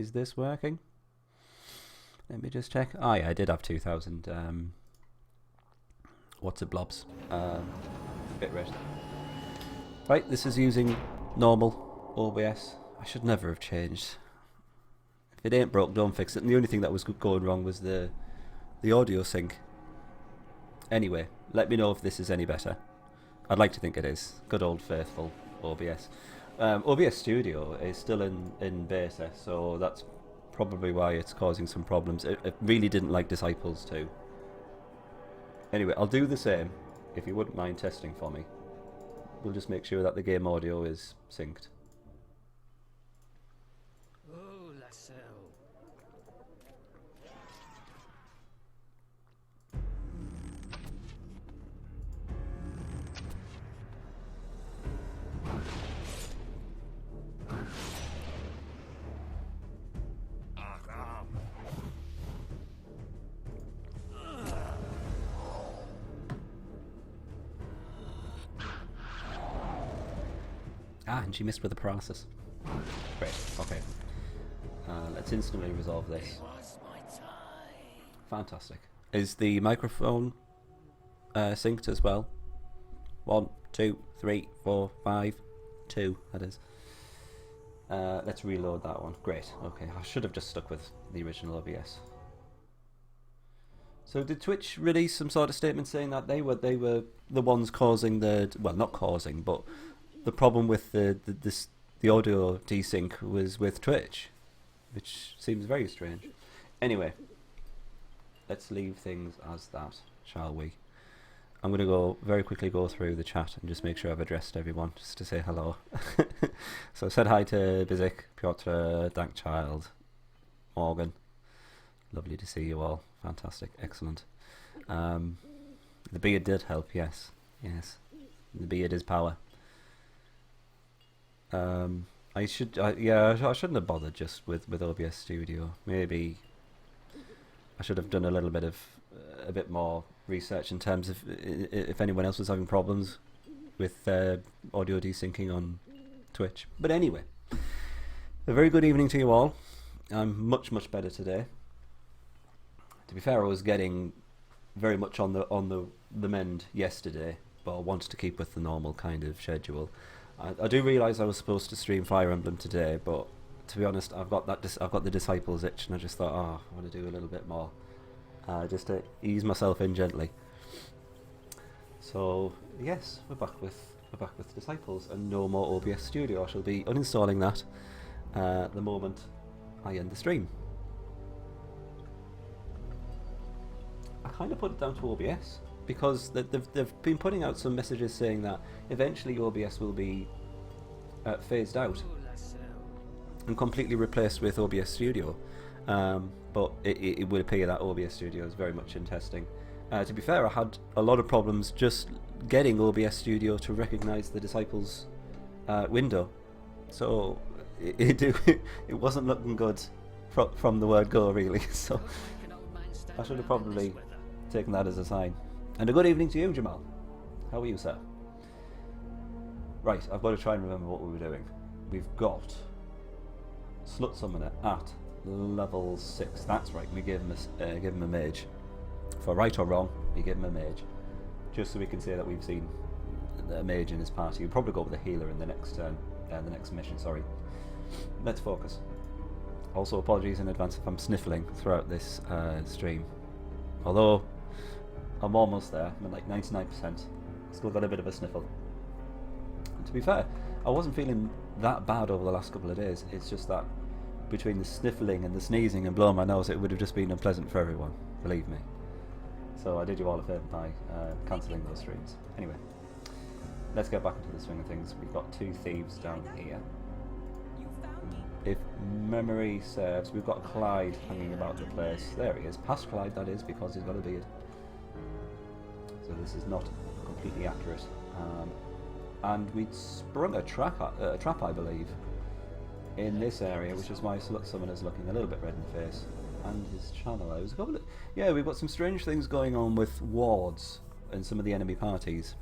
Is this working? Let me just check. Oh yeah, I did have 2000 what's it, blobs. Bitrate. Right, this is using normal OBS. I should never have changed. If it ain't broke, don't fix it. And the only thing that was going wrong was the audio sync. Anyway, let me know if this is any better. I'd like to think it is. Good old faithful OBS. OBS Studio is still in beta, so that's probably why it's causing some problems. It really didn't like Disciples 2. Anyway, I'll do the same, if you wouldn't mind testing for me. We'll just make sure that the game audio is synced. Oh, la selle. Ah, and she missed with the paralysis. Great, okay. Let's instantly resolve this. Fantastic. Is the microphone synced as well? 1, 2, 3, 4, 5, 2, that is. Let's reload that one. Great, okay. I should have just stuck with the original OBS. So did Twitch release some sort of statement saying that they were the ones causing the, well, not causing, but the problem with the audio desync was with Twitch, which seems very strange. Anyway, let's leave things as that, shall we? I'm going to very quickly go through the chat and just make sure I've addressed everyone, just to say hello. So I said hi to Bizik, Piotr, Dankchild, Morgan. Lovely to see you all. Fantastic, excellent. The beard did help, yes. The beard is power. I shouldn't have bothered just with OBS Studio. Maybe I should have done a bit more research in terms of if anyone else was having problems with audio desyncing on Twitch. But anyway, a very good evening to you all. I'm much better today. To be fair, I was getting very much on the mend yesterday, but I wanted to keep with the normal kind of schedule. I do realise I was supposed to stream Fire Emblem today, but to be honest, I've got the Disciples itch, and I just thought, I want to do a little bit more, just to ease myself in gently. So yes, we're back with Disciples, and no more OBS Studio. I shall be uninstalling that the moment I end the stream. I kind of put it down to OBS. Because they've been putting out some messages saying that eventually OBS will be phased out and completely replaced with OBS Studio. But it would appear that OBS Studio is very much in testing. To be fair, I had a lot of problems just getting OBS Studio to recognise the Disciples window. So it wasn't looking good from the word go, really. So I should have probably taken that as a sign. And a good evening to you, Jamal. How are you, sir? Right, I've got to try and remember what we were doing. We've got Slut Summoner at level 6. That's right, we gave him a mage. For right or wrong, we give him a mage. Just so we can say that we've seen a mage in his party. We'll probably go with a healer in the next mission, sorry. Let's focus. Also, apologies in advance if I'm sniffling throughout this stream. Although I'm almost there. I'm at like 99%. Still got a bit of a sniffle. And to be fair, I wasn't feeling that bad over the last couple of days. It's just that between the sniffling and the sneezing and blowing my nose, it would have just been unpleasant for everyone. Believe me. So I did you all a favour by cancelling those streams. Anyway, let's get back into the swing of things. We've got 2 thieves down here. If memory serves, we've got Clyde hanging about the place. There he is. Past Clyde, that is, because he's got a beard. So this is not completely accurate. And we'd sprung a trap, I believe, in this area, which is why Slut Summoner's looking a little bit red in the face. And his channeler. Yeah, we've got some strange things going on with wards in some of the enemy parties.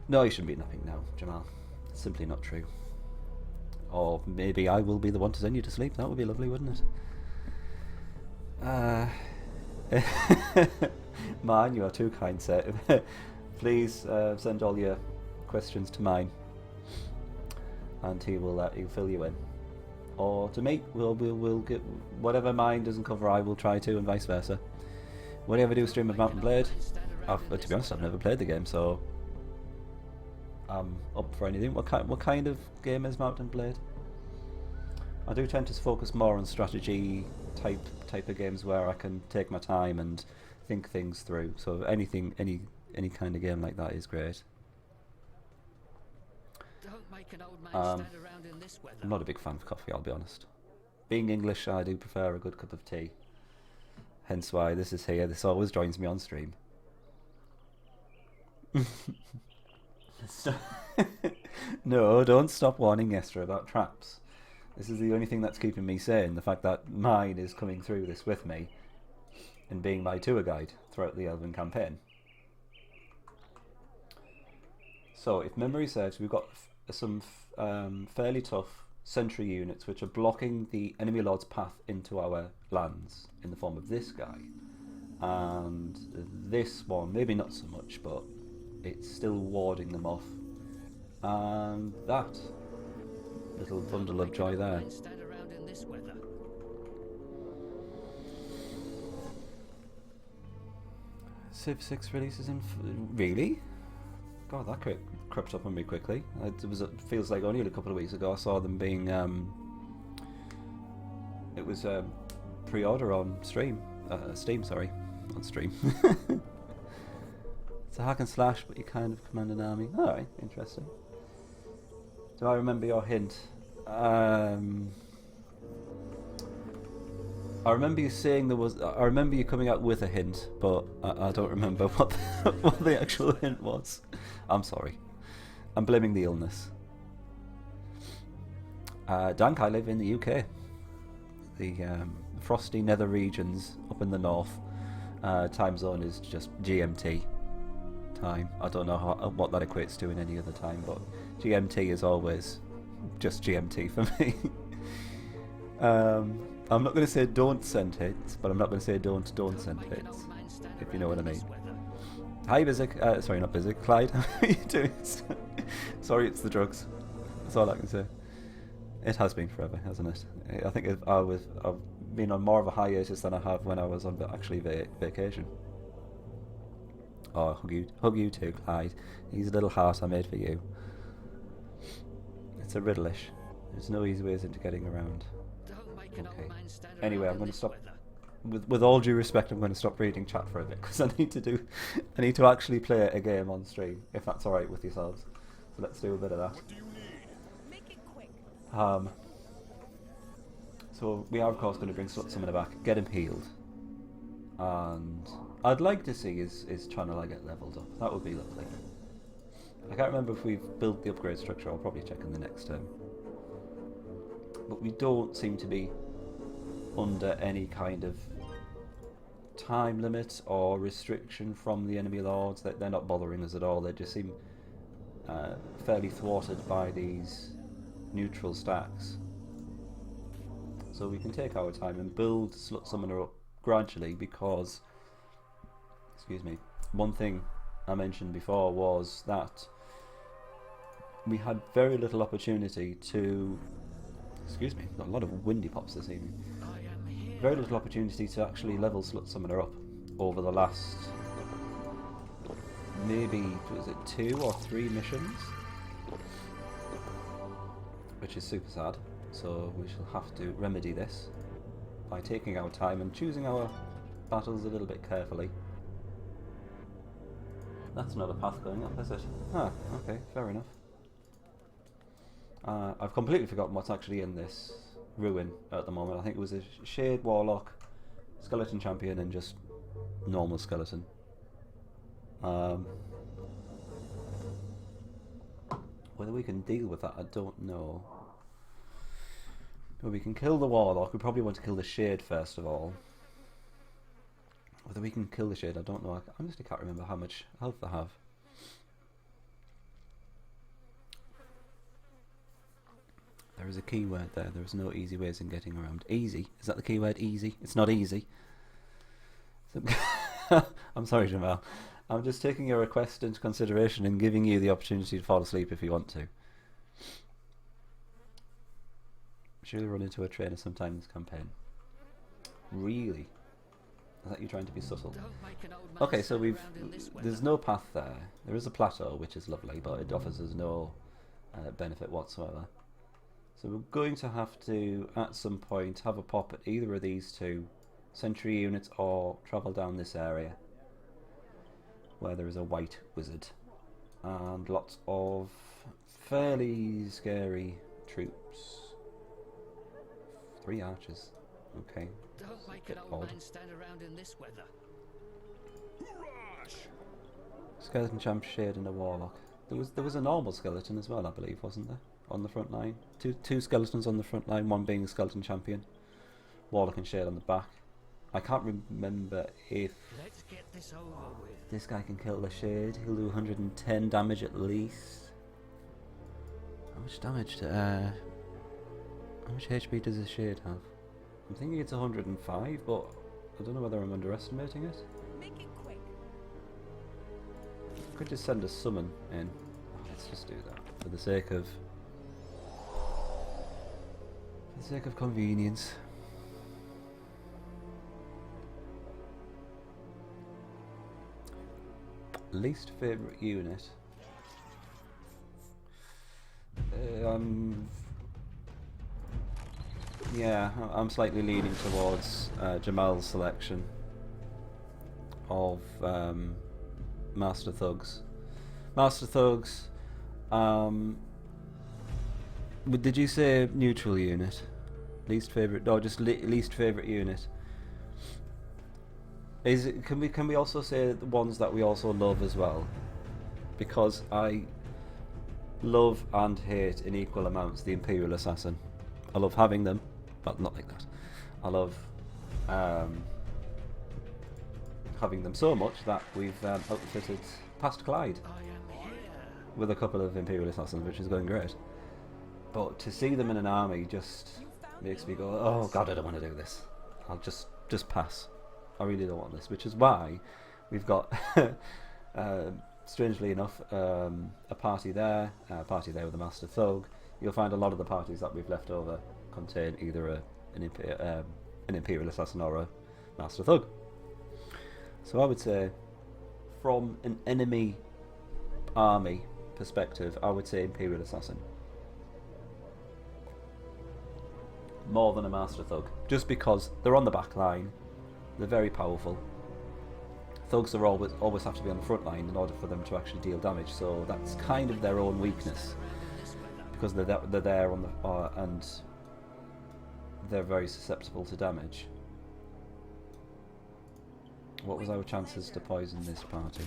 No, you shouldn't be napping now, Jamal. It's simply not true. Or maybe I will be the one to send you to sleep. That would be lovely, wouldn't it? Mine, you are too kind, sir. Please send all your questions to mine, and he'll fill you in. Or to me, we'll get whatever mine doesn't cover. I will try to, and vice versa. Will you ever do a stream of Mount and Blade? To be honest, I've never played the game, so I'm up for anything. What kind of game is Mount and Blade? I do tend to focus more on strategy type of games where I can take my time and think things through. So any kind of game like that is great. Don't make an old man stand around in this weather. I'm not a big fan of coffee, I'll be honest. Being English, I do prefer a good cup of tea. Hence why this is here. This always joins me on stream. No, don't stop warning Esther about traps. This is the only thing that's keeping me sane. The fact that mine is coming through this with me and being my tour guide throughout the Elven campaign. So, if memory serves, we've got some fairly tough sentry units which are blocking the enemy lord's path into our lands in the form of this guy. And this one, maybe not so much, but it's still warding them off. And that little bundle of joy there. Civ 6 releases in... Really? God, that crept up on me quickly. It feels like only a couple of weeks ago I saw them being... it was pre-order on Steam, sorry. On Stream. It's a hack and slash, but you kind of command an army. Alright, interesting. Do I remember your hint? I remember you saying there was... I remember you coming out with a hint, but I don't remember what what the actual hint was. I'm sorry. I'm blaming the illness. Dank, I live in the UK. The frosty nether regions up in the north. Time zone is just GMT time. I don't know what that equates to in any other time, but GMT is always just GMT for me. I'm not going to say don't send hits, but I'm not going to say don't send hits, if you know what I mean. Hi Bizik, sorry not Bizik, Clyde, how are you doing? Sorry, it's the drugs, that's all I can say. It has been forever, hasn't it? I think I've been on more of a hiatus than I have when I was on actually vacation. Oh, hug you too, Clyde. He's a little heart I made for you. It's a riddleish. There's no easy ways into getting around. Okay. Anyway, I'm going to stop. With all due respect, I'm going to stop reading chat for a bit because I need to actually play a game on stream, if that's all right with yourselves. So let's do a bit of that. What do you need? Make it quick. So we are of course going to bring Summoner back, get him healed, and I'd like to see his channel get leveled up. That would be lovely. I can't remember if we've built the upgrade structure. I'll probably check in the next term. But we don't seem to be under any kind of time limit or restriction from the enemy lords. They're not bothering us at all. They just seem fairly thwarted by these neutral stacks. So we can take our time and build Slut Summoner up gradually because, excuse me, one thing I mentioned before was that we had very little opportunity to... Excuse me, got a lot of windy pops this evening. Very little opportunity to actually level Slut Summoner up over the last maybe, was it 2 or 3 missions? Which is super sad, so we shall have to remedy this by taking our time and choosing our battles a little bit carefully. That's not a path going up, is it? Ah, okay, fair enough. I've completely forgotten what's actually in this ruin at the moment. I think it was a Shade Warlock, Skeleton Champion, and just normal Skeleton. Whether we can deal with that, I don't know. But we can kill the Warlock. We probably want to kill the Shade first of all. Whether we can kill the Shade, I don't know. I honestly can't remember how much health I have. There is a keyword there. There is no easy ways in getting around. Easy. Is that the keyword? Easy? It's not easy. I'm sorry, Jamal. I'm just taking your request into consideration and giving you the opportunity to fall asleep if you want to. Surely run into a trainer sometime in this campaign. Really? Is that you trying to be subtle? Okay, so there's no path there. There is a plateau, which is lovely, but it offers us no benefit whatsoever. So we're going to have to, at some point, have a pop at either of these two sentry units or travel down this area where there is a white wizard and lots of fairly scary troops. 3 archers. Okay. Don't make an old man stand around in this weather. Skeleton champ, shade, and a warlock. There was a normal skeleton as well, I believe, wasn't there? On the front line. Two skeletons on the front line, one being the skeleton champion. Warlock and shade on the back. I can't remember if Let's get this over with. this guy can kill the shade. He'll do 110 damage at least. How much damage how much HP does the shade have? I'm thinking it's 105, but I don't know whether I'm underestimating it. Make it quick. Could just send a summon in. Oh, let's just do that for the sake of convenience. Least favourite unit. Yeah, I'm slightly leaning towards Jamal's selection of Master Thugs. Master Thugs. Did you say neutral unit? Least favourite? No, just least favourite unit. Can we also say the ones that we also love as well? Because I love and hate in equal amounts the Imperial Assassin. I love having them, but not like that. I love having them so much that we've outfitted past Clyde with a couple of Imperial Assassins, which is going great. But to see them in an army just makes me go, oh god, I don't want to do this. I'll just pass. I really don't want this, which is why we've got, strangely enough, a party there with a Master Thug. You'll find a lot of the parties that we've left over contain either an Imperial Assassin or a Master Thug. So I would say, from an enemy army perspective, I would say Imperial Assassin. More than a Master Thug. Just because they're on the back line, they're very powerful. Thugs are always have to be on the front line in order for them to actually deal damage, so that's kind of their own weakness. Because they're there on the and they're very susceptible to damage. What was our chances to poison this party?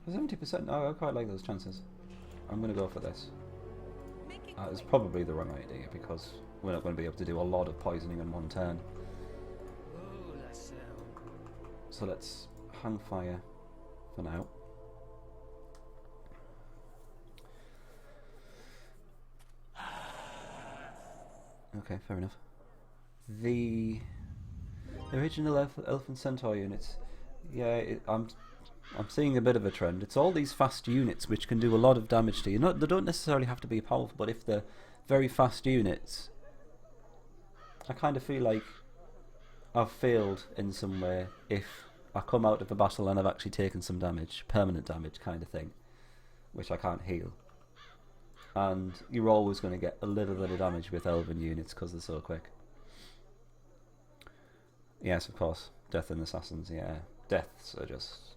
70%. Oh, I quite like those chances. I'm going to go for this. It's probably the wrong idea because we're not going to be able to do a lot of poisoning in one turn. So let's hang fire for now. Okay, fair enough. The original Elven Centaur units, yeah, I'm seeing a bit of a trend. It's all these fast units which can do a lot of damage to you. They don't necessarily have to be powerful, but if they're very fast units, I kind of feel like I've failed in some way if I come out of a battle and I've actually taken some damage, permanent damage kind of thing, which I can't heal. And you're always going to get a little bit of damage with Elven units because they're so quick. Yes, of course, Death and Assassins, yeah. Deaths are just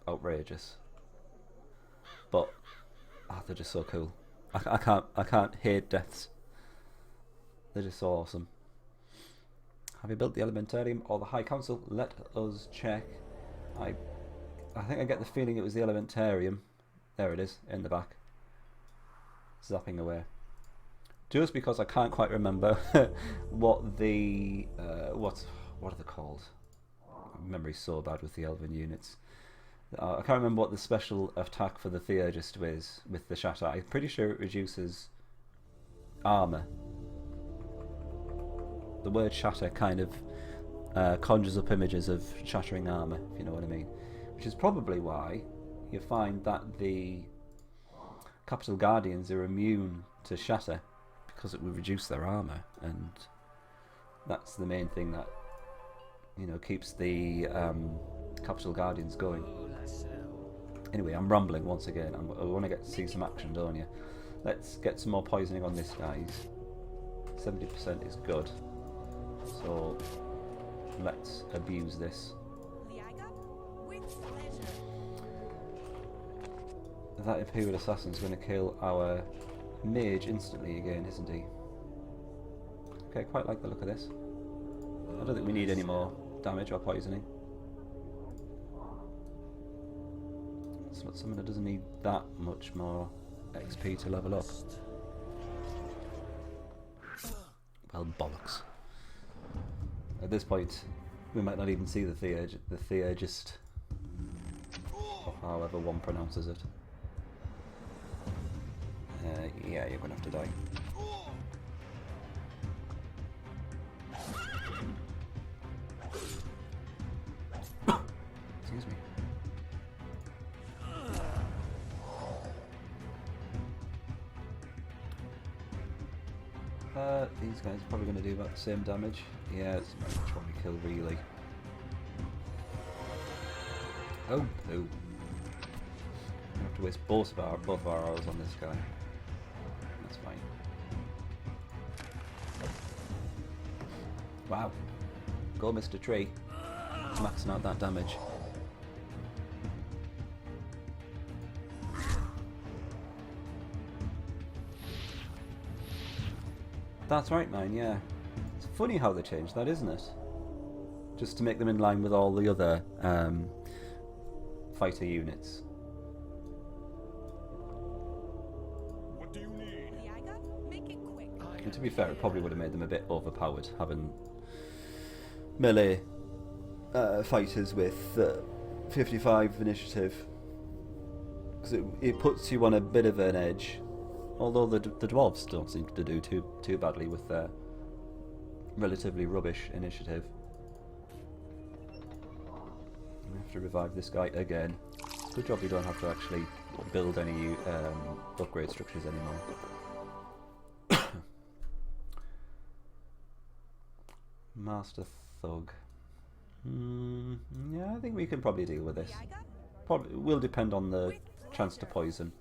outrageous. But they're just so cool. I can't hate deaths. They're just so awesome. Have you built the Elementarium or the High Council? Let us check. I think I get the feeling it was the Elementarium. There it is, in the back. Zapping away. Just because I can't quite remember what the what are they called? My memory's so bad with the Elven units. I can't remember what the special attack for the Theurgist is with the shatter. I'm pretty sure it reduces armor. The word shatter kind of conjures up images of shattering armor, if you know what I mean. Which is probably why you find that the Capital Guardians are immune to shatter, because it would reduce their armor, and that's the main thing that, you know, keeps the Capital Guardians going. Anyway, I'm rambling once again. I want to see some action, don't you? Let's get some more poisoning on this, guys. 70% is good. So let's abuse this. That Imperial Assassin's going to kill our mage instantly again, isn't he? Okay, quite like the look of this. I don't think we need any more damage or poisoning. It's not something that doesn't need that much more XP to level up. Well, bollocks. At this point, we might not even see the Theurgist, or however one pronounces it. Yeah, you're going to have to die. Excuse me. These guys are probably going to do about the same damage. Yeah, it's about which one we kill, really. Oh, no. We have to waste both of our arrows on this guy. That's fine. Wow. Go, Mr. Tree. Maxing out that damage. That's right, man, yeah. It's funny how they changed that, isn't it? Just to make them in line with all the other fighter units. What do you need? Make it quick. And to be fair, it probably would have made them a bit overpowered, having melee fighters with 55 initiative. Because it puts you on a bit of an edge. Although the dwarves don't seem to do too badly with their relatively rubbish initiative. We have to revive this guy again. Good job we don't have to actually build any upgrade structures anymore. Master Thug. Yeah, I think we can probably deal with this. Probably will depend on the chance to poison.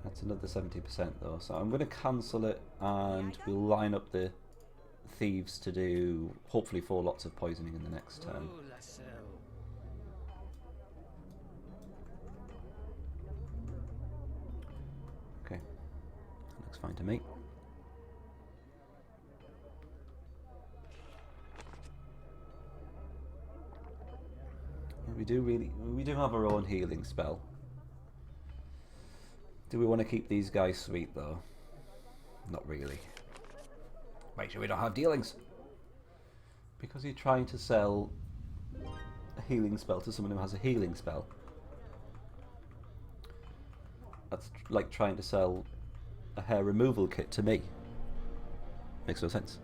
That's another 70% though, so I'm going to cancel it and we'll line up the thieves to do hopefully 4 lots of poisoning in the next turn. Okay, that looks fine to me. We do have our own healing spell. Do we want to keep these guys sweet though? Not really. Make sure we don't have dealings. Because you're trying to sell a healing spell to someone who has a healing spell. That's like trying to sell a hair removal kit to me. Makes no sense.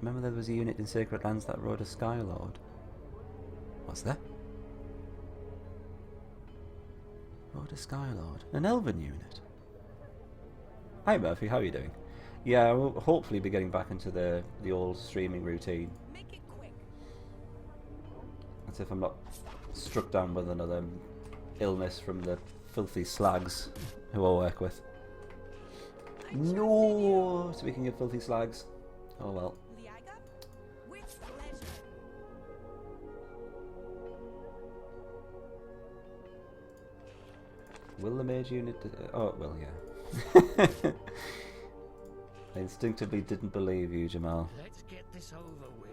Remember there was a unit in Sacred Lands that rode a Skylord? What's that? Rode a Skylord? An Elven unit? Hi Murphy, how are you doing? Yeah, we'll hopefully be getting back into the old streaming routine. Make it quick. That's if I'm not struck down with another illness from the filthy slags who I work with. No! Speaking of filthy slags. Oh well. With pleasure. Will the mage unit... oh, well, yeah. I instinctively didn't believe you, Jamal. Let's get this over with.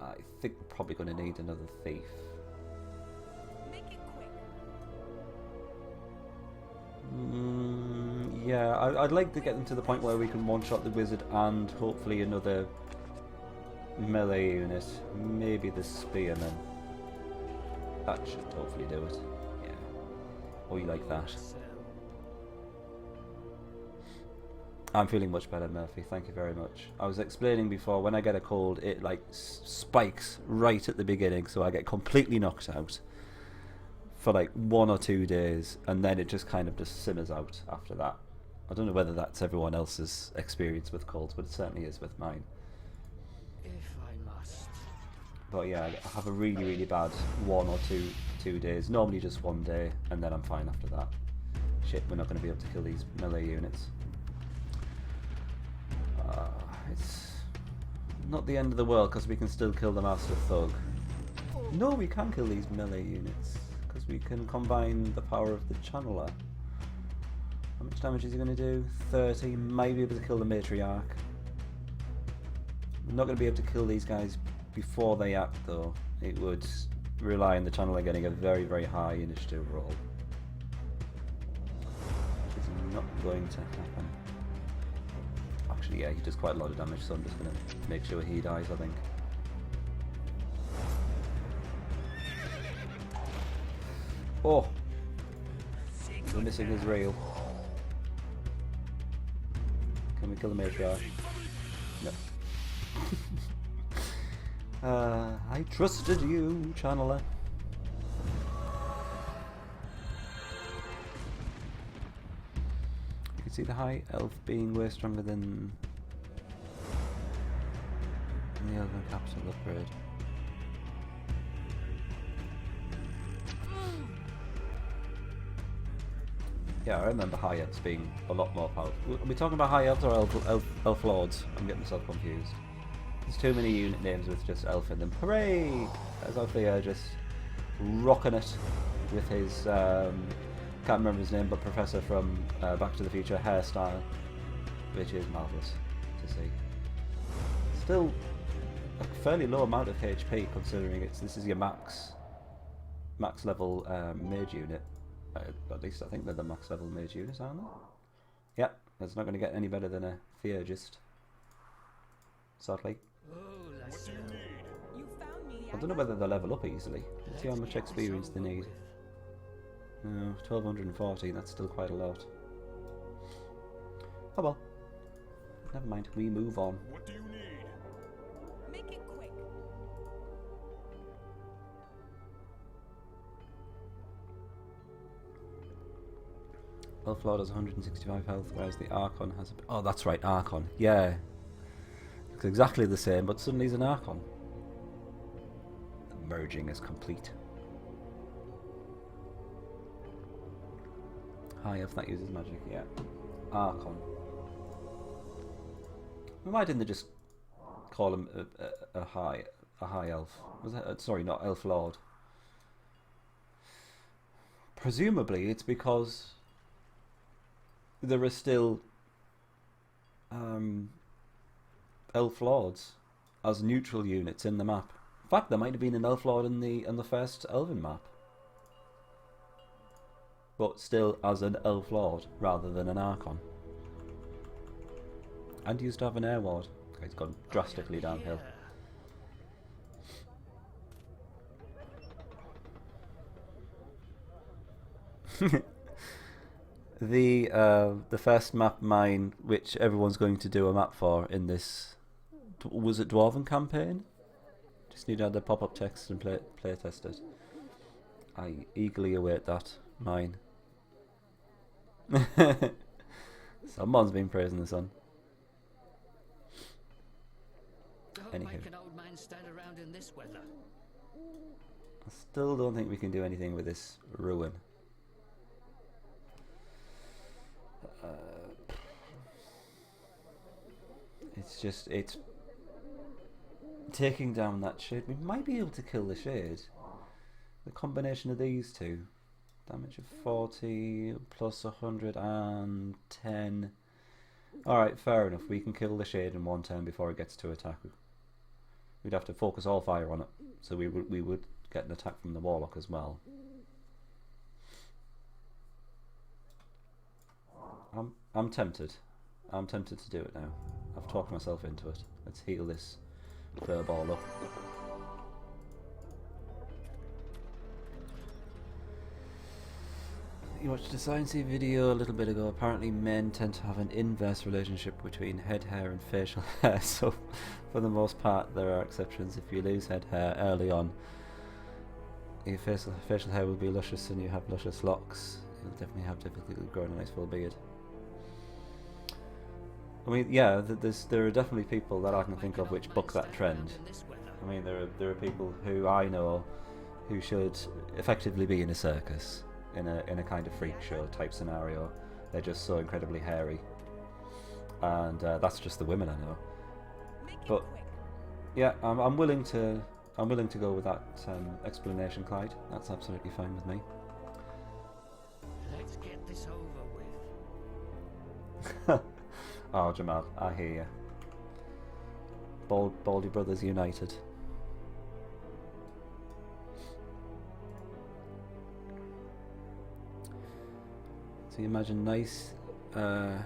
I think we're probably going to need another thief. Make it quick. Yeah, I'd like to get them to the point where we can one-shot the wizard and hopefully another melee unit. Maybe the spearman. That should hopefully do it. Yeah. Or you like that. I'm feeling much better, Murphy. Thank you very much. I was explaining before, when I get a cold, it like spikes right at the beginning, so I get completely knocked out for like 1 or 2 days, and then it just kind of just simmers out after that. I don't know whether that's everyone else's experience with colds, but it certainly is with mine. If I must. But yeah, I have a really, really bad 1 or 2 days. Normally just 1 day, and then I'm fine after that. Shit, we're not going to be able to kill these melee units. It's not the end of the world, because we can still kill the Master Thug. No, we can kill these melee units, because we can combine the power of the Channeler. How much damage is he going to do? 30. Might be able to kill the Matriarch. We're not going to be able to kill these guys before they act, though. It would rely on the Channeler getting a very, very high initiative roll. Which is not going to happen. Actually, yeah, he does quite a lot of damage, so I'm just going to make sure he dies, I think. Oh! We're missing his rail. Can we kill the Matriarch? No. I trusted you, Channeler. You can see the High Elf being way stronger than the Elven Capsule upgrade. Yeah, I remember High Elves being a lot more powerful. Are we talking about High Elves or Elf Lords? I'm getting myself confused. There's too many unit names with just Elf in them. Hooray! There's Althea just rocking it with his, can't remember his name, but Professor from Back to the Future hairstyle, which is marvellous to see. Still a fairly low amount of HP considering this is your max level mage unit. At least I think they're the max level mage units, aren't they? Yep, it's not going to get any better than a Theurgist. Sadly. What do you need? You found me. I don't know whether they'll level up easily. Let's see how much experience they need. No, 1240, that's still quite a lot. Oh well. Never mind, we move on. What do you need? Make it quick. Elf Lord has 165 health, whereas the Archon has oh, that's right, Archon. Yeah. It's exactly the same, but suddenly he's an Archon. The merging is complete. High Elf that uses magic, yeah. Archon. Why didn't they just call him a high elf? Was that sorry, not Elf Lord? Presumably, it's because there are still Elf Lords as neutral units in the map. In fact, there might have been an Elf Lord in the first Elven map, but still as an Elf Lord rather than an Archon. And he used to have an Air Ward. It's gone drastically downhill. The first map mine, which everyone's going to do a map for in this, was it Dwarven campaign? Just need to add the pop-up text and play test it. I eagerly await that mine. Someone's been praising the sun. Don't make an old man stand around in this weather. I still don't think we can do anything with this ruin. It's taking down that shade. We might be able to kill the shade. The combination of these two. Damage of 40 plus 110. Alright, fair enough. We can kill the shade in one turn before it gets to attack. We'd have to focus all fire on it. So we would get an attack from the Warlock as well. I'm tempted. I'm tempted to do it now. I've talked myself into it. Let's heal this furball up. You watched a sciencey video a little bit ago. Apparently men tend to have an inverse relationship between head hair and facial hair, so for the most part there are exceptions. If you lose head hair early on, your facial hair will be luscious and you have luscious locks. You'll definitely have difficulty growing a nice full beard. I mean, yeah, there are definitely people that I can think of which buck that trend. I mean, there are people who I know who should effectively be in a circus, in a kind of freak show type scenario. They're just so incredibly hairy, and that's just the women I know. But yeah, I'm willing to go with that explanation, Clyde. That's absolutely fine with me. Let's get this over with. Oh, Jamal, I hear you. Baldy Brothers United. So you imagine nice... oh,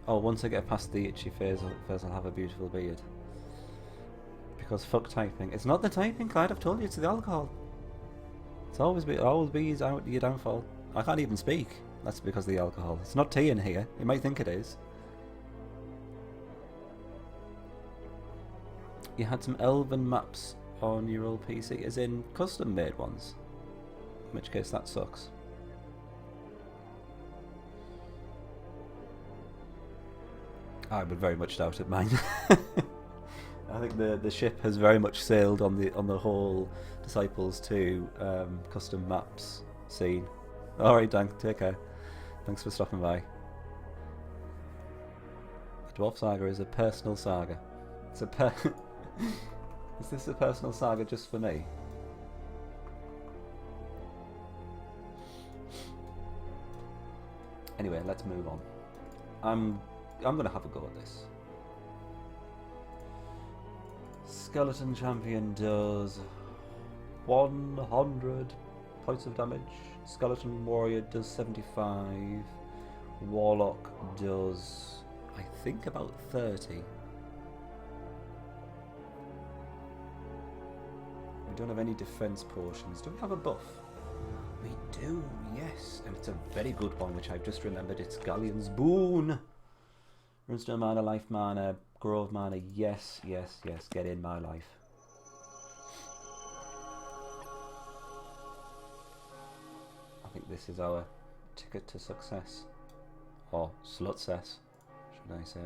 once I get past the itchy phase, I'll have a beautiful beard. Because fuck typing. It's not the typing, Clyde, I've told you, it's the alcohol. It's always be your downfall. I can't even speak. That's because of the alcohol. It's not tea in here. You might think it is. You had some Elven maps on your old PC, as in custom made ones. In which case that sucks. I would very much doubt it, mine. I think the ship has very much sailed on the whole Disciples 2 custom maps scene. Alright, Dank, take care. Thanks for stopping by. The Dwarf Saga is a personal saga. It's a Is this a personal saga just for me? Anyway, let's move on. I'm gonna have a go at this. Skeleton Champion does 100 points of damage. Skeleton Warrior does 75. Warlock does, I think, about 30. We don't have any defense potions. Do we have a buff? We do, yes. And it's a very good one, which I've just remembered. It's Galleon's Boon. Runestone mana, life mana, grove mana. Yes, yes, yes. Get in my life. I think this is our ticket to success. Or slutcess, should I say.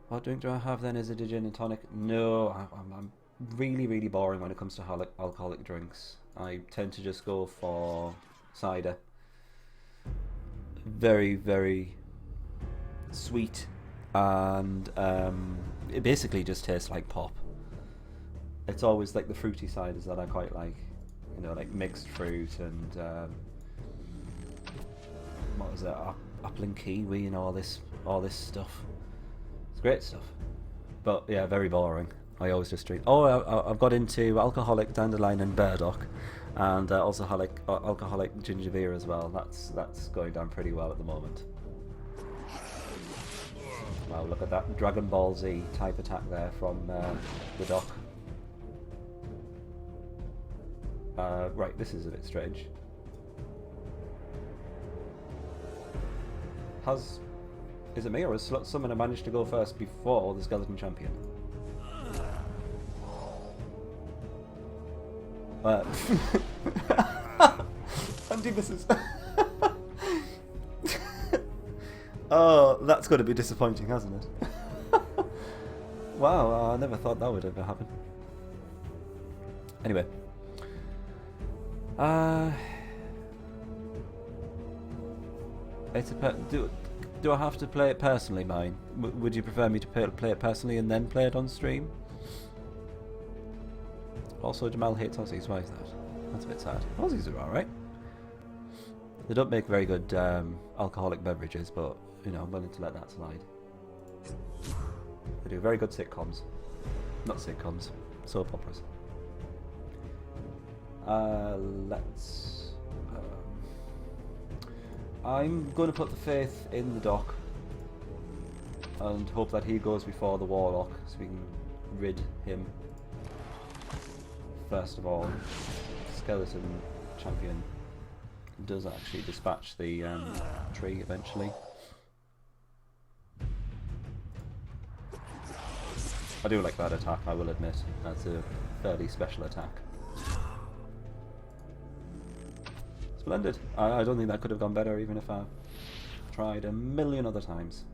What drink do I have then? Is it a gin and tonic? No, I'm really, really boring when it comes to alcoholic drinks. I tend to just go for cider. Very, very sweet, and it basically just tastes like pop. It's always like the fruity ciders that I quite like. You know, like mixed fruit and what was it? Apple and kiwi and all this stuff. Great stuff, but yeah, very boring. I always just drink. Oh, I've got into alcoholic dandelion and burdock, and also alcoholic ginger beer as well. That's going down pretty well at the moment. Wow, look at that Dragon Ball Z type attack there from the doc. Right, this is a bit strange. Is it me, or has Summoner managed to go first before the Skeleton Champion? Andy misses. Oh, that's going to be disappointing, hasn't it? Wow, I never thought that would ever happen. Anyway. It's a do I have to play it personally, mine? Would you prefer me to play it personally and then play it on stream? Also, Jamal hates Aussies. Why is that? That's a bit sad. Aussies are alright. They don't make very good alcoholic beverages, but, you know, I'm willing to let that slide. They do very good sitcoms. Not sitcoms, soap operas. Let's... I'm going to put the faith in the doc and hope that he goes before the warlock so we can rid him. First of all, skeleton champion does actually dispatch the tree eventually. I do like that attack, I will admit. That's a fairly special attack. Splendid. I don't think that could have gone better even if I tried a million other times.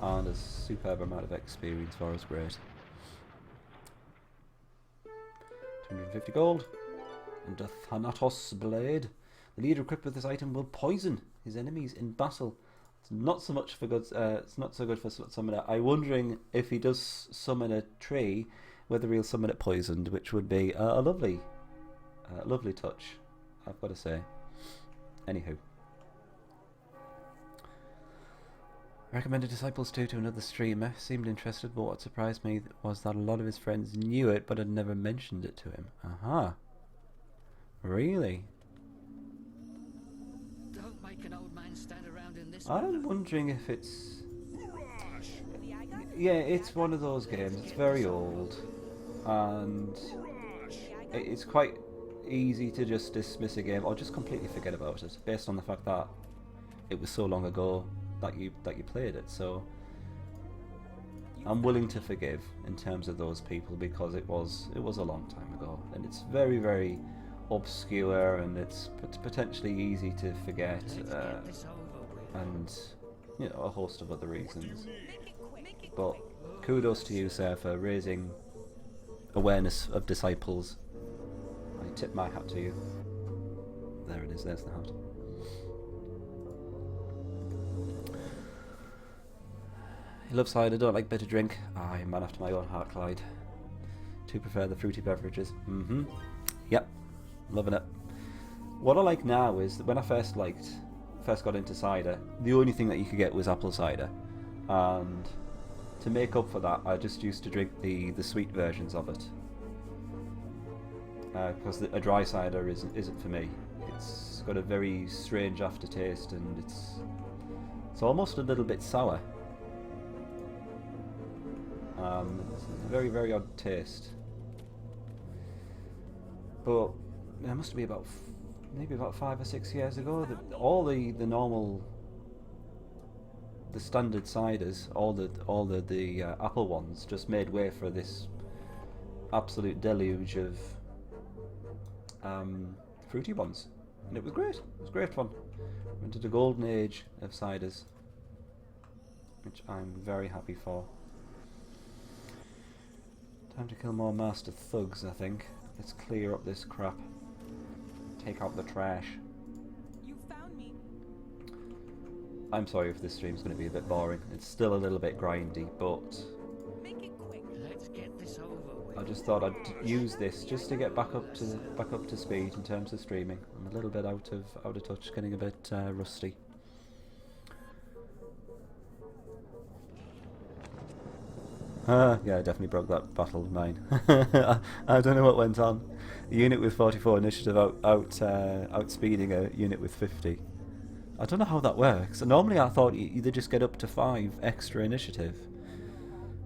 And a superb amount of experience for us, great. 250 gold. And a Thanatos blade. The leader equipped with this item will poison his enemies in battle. It's not so much for good. It's not so good for summoner. I'm wondering if he does summon a tree, whether he'll summon it poisoned, which would be a lovely touch, I've got to say. Anywho, recommended disciples to another streamer. Seemed interested, but what surprised me was that a lot of his friends knew it, but had never mentioned it to him. Aha. Really? Don't make an old man stand around in this. I'm wondering if it's... Yeah, it's one of those games. It's very old, and it's quite easy to just dismiss a game or just completely forget about it, based on the fact that it was so long ago that you played it. So I'm willing to forgive in terms of those people because it was a long time ago, and it's very, very obscure, and it's potentially easy to forget, and you know, a host of other reasons. But kudos to you, sir, for raising awareness of disciples. I tip my hat to you. There it is, there's the hat. He loves cider, don't like bitter drink. I am man after my own heart, Clyde. Do prefer the fruity beverages. Yep, loving it. What I like now is that when I first got into cider, the only thing that you could get was apple cider, and to make up for that, I just used to drink the sweet versions of it. Because a dry cider isn't for me. It's got a very strange aftertaste, and it's almost a little bit sour. It's a very, very odd taste. But it must be maybe about 5 or 6 years ago that all the normal, the standard ciders, all the apple ones, just made way for this absolute deluge of fruity ones, and it was great. It was great fun. Went into the golden age of ciders, which I'm very happy for. Time to kill more master thugs, I think. Let's clear up this crap. Take out the trash. You found me. I'm sorry if this stream's going to be a bit boring. It's still a little bit grindy, but Make it quick. Let's get this over with. I just thought I'd use this just to get back up to speed in terms of streaming. I'm a little bit out of touch, getting a bit rusty. Yeah, I definitely broke that battle of mine. I don't know what went on. A unit with 44 initiative outspeeding a unit with 50. I don't know how that works. Normally I thought you just get up to 5 extra initiative.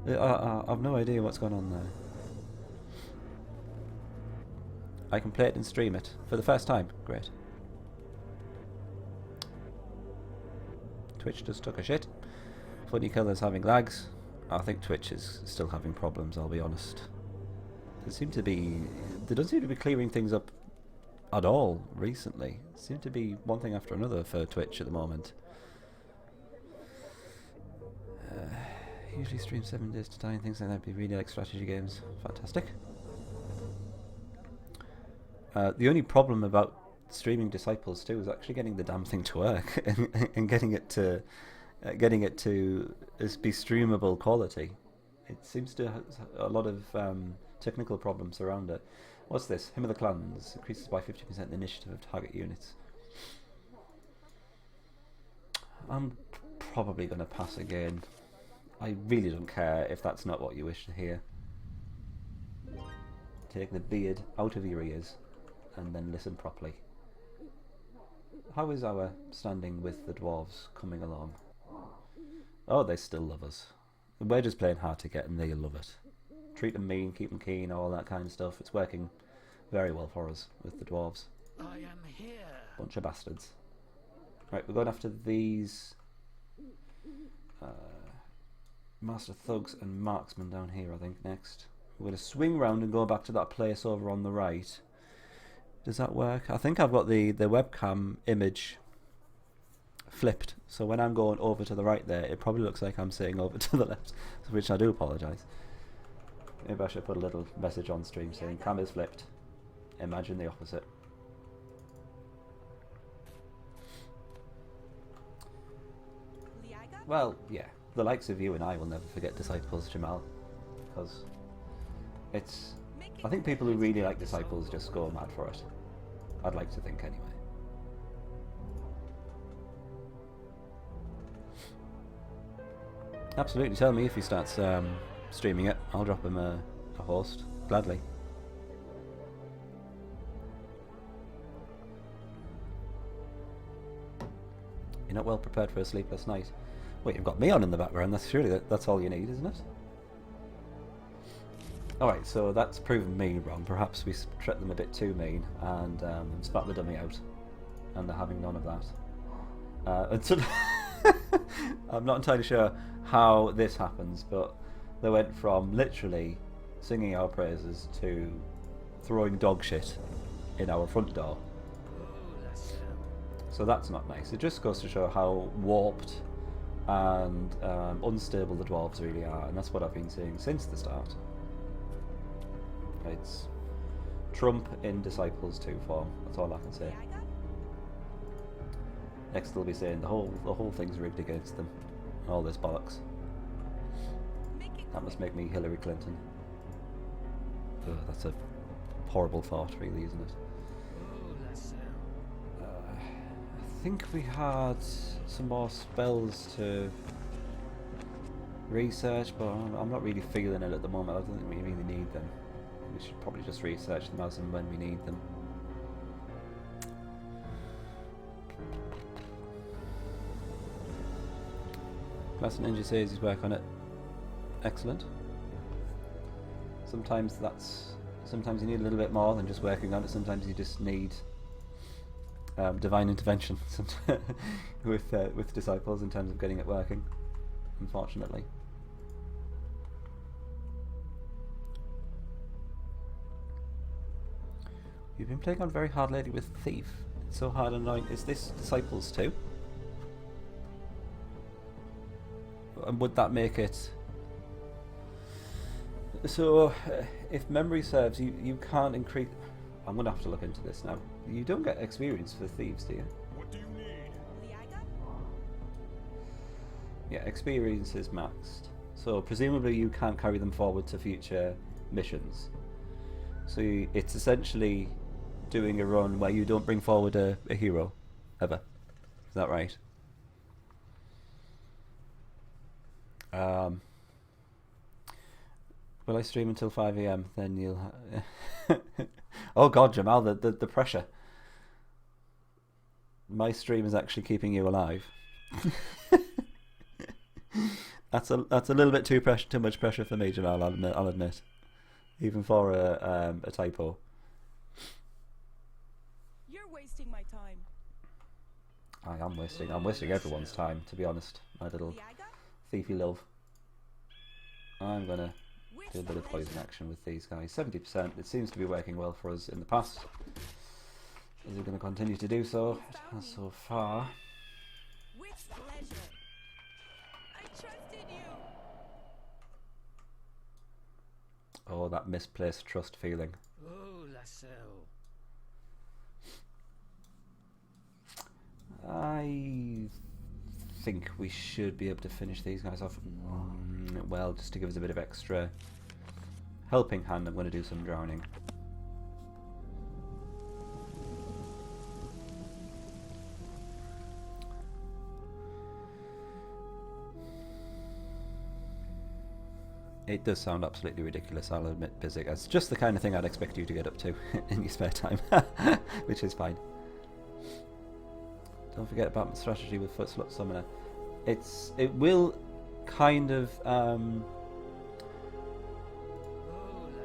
I've no idea what's going on there. I can play it and stream it for the first time. Great. Twitch just took a shit. Funny Killer's having lags. I think Twitch is still having problems, I'll be honest. They don't seem to be clearing things up at all recently. It seems to be one thing after another for Twitch at the moment. Usually stream 7 days to die and things like that. Be really like strategy games. Fantastic. The only problem about streaming Disciples 2 is actually getting the damn thing to work and getting it to be streamable quality. It seems to have a lot of technical problems around it. What's this? Hymn of the Clans increases by 50% the initiative of target units. I'm probably going to pass again. I really don't care if that's not what you wish to hear. Take the beard out of your ears. and then listen properly. How is our standing with the dwarves coming along? Oh, they still love us. We're just playing hard to get and they love it. Treat them mean, keep them keen, all that kind of stuff. It's working very well for us with the dwarves. I am here. Bunch of bastards. Right, we're going after these Master Thugs and Marksmen down here, I think, next. We're going to swing round and go back to that place over on the right. Does that work? I think I've got the webcam image flipped, so when I'm going over to the right there, it probably looks like I'm sitting over to the left, for which I do apologise. Maybe I should put a little message on stream saying cam is flipped. Imagine the opposite. Well, yeah, the likes of you and I will never forget Disciples, Jamal, because it's... I think people who really like Disciples just go mad for it. I'd like to think anyway. Absolutely, tell me if he starts streaming it. I'll drop him a host, gladly. You're not well prepared for a sleepless night. Wait, you've got me on in the background. That's all you need, isn't it? Alright, so that's proven me wrong. Perhaps we treat them a bit too mean and spat the dummy out. And they're having none of that. And so I'm not entirely sure how this happens, but they went from literally singing our praises to throwing dog shit in our front door. So that's not nice. It just goes to show how warped and unstable the dwarves really are, and that's what I've been seeing since the start. It's Trump in Disciples 2 form, that's all I can say. Next they'll be saying the whole thing's rigged against them. All this bollocks. That must make me Hillary Clinton. Ugh, that's a horrible thought really, isn't it? I think we had some more spells to research, but I'm not really feeling it at the moment. I don't think we really need them. We should probably just research them as and when we need them. Class Ninja says he's working on it. Excellent. Sometimes you need a little bit more than just working on it. Sometimes you just need divine intervention with Disciples in terms of getting it working, unfortunately. You've been playing on very hard lately with Thief. It's so hard and annoying. Is this Disciples too? And would that make it... So, if memory serves, you can't increase... I'm going to have to look into this now. You don't get experience for thieves, do you? What do you need? Yeah, experience is maxed. So presumably you can't carry them forward to future missions. So it's essentially doing a run where you don't bring forward a hero, ever. Is that right? Will I stream until 5 AM? Then you'll... Oh god, Jamal, the pressure. My stream is actually keeping you alive. That's a little bit too much pressure for me, Jamal. I'll admit, even for a typo. You're wasting my time. I'm wasting everyone's time, to be honest. My little thiefy love. I'm gonna do a bit of poison action with these guys. 70%. It seems to be working well for us in the past. Is it going to continue to do so? It has so far. With pleasure. I trusted you. Oh, that misplaced trust feeling. Oh, Lasso. I think we should be able to finish these guys off. Well, just to give us a bit of extra helping hand, I'm going to do some drowning. It does sound absolutely ridiculous, I'll admit, Bizik. It's just the kind of thing I'd expect you to get up to in your spare time, which is fine. Don't forget about my strategy with Foot Slot Summoner. It will kind of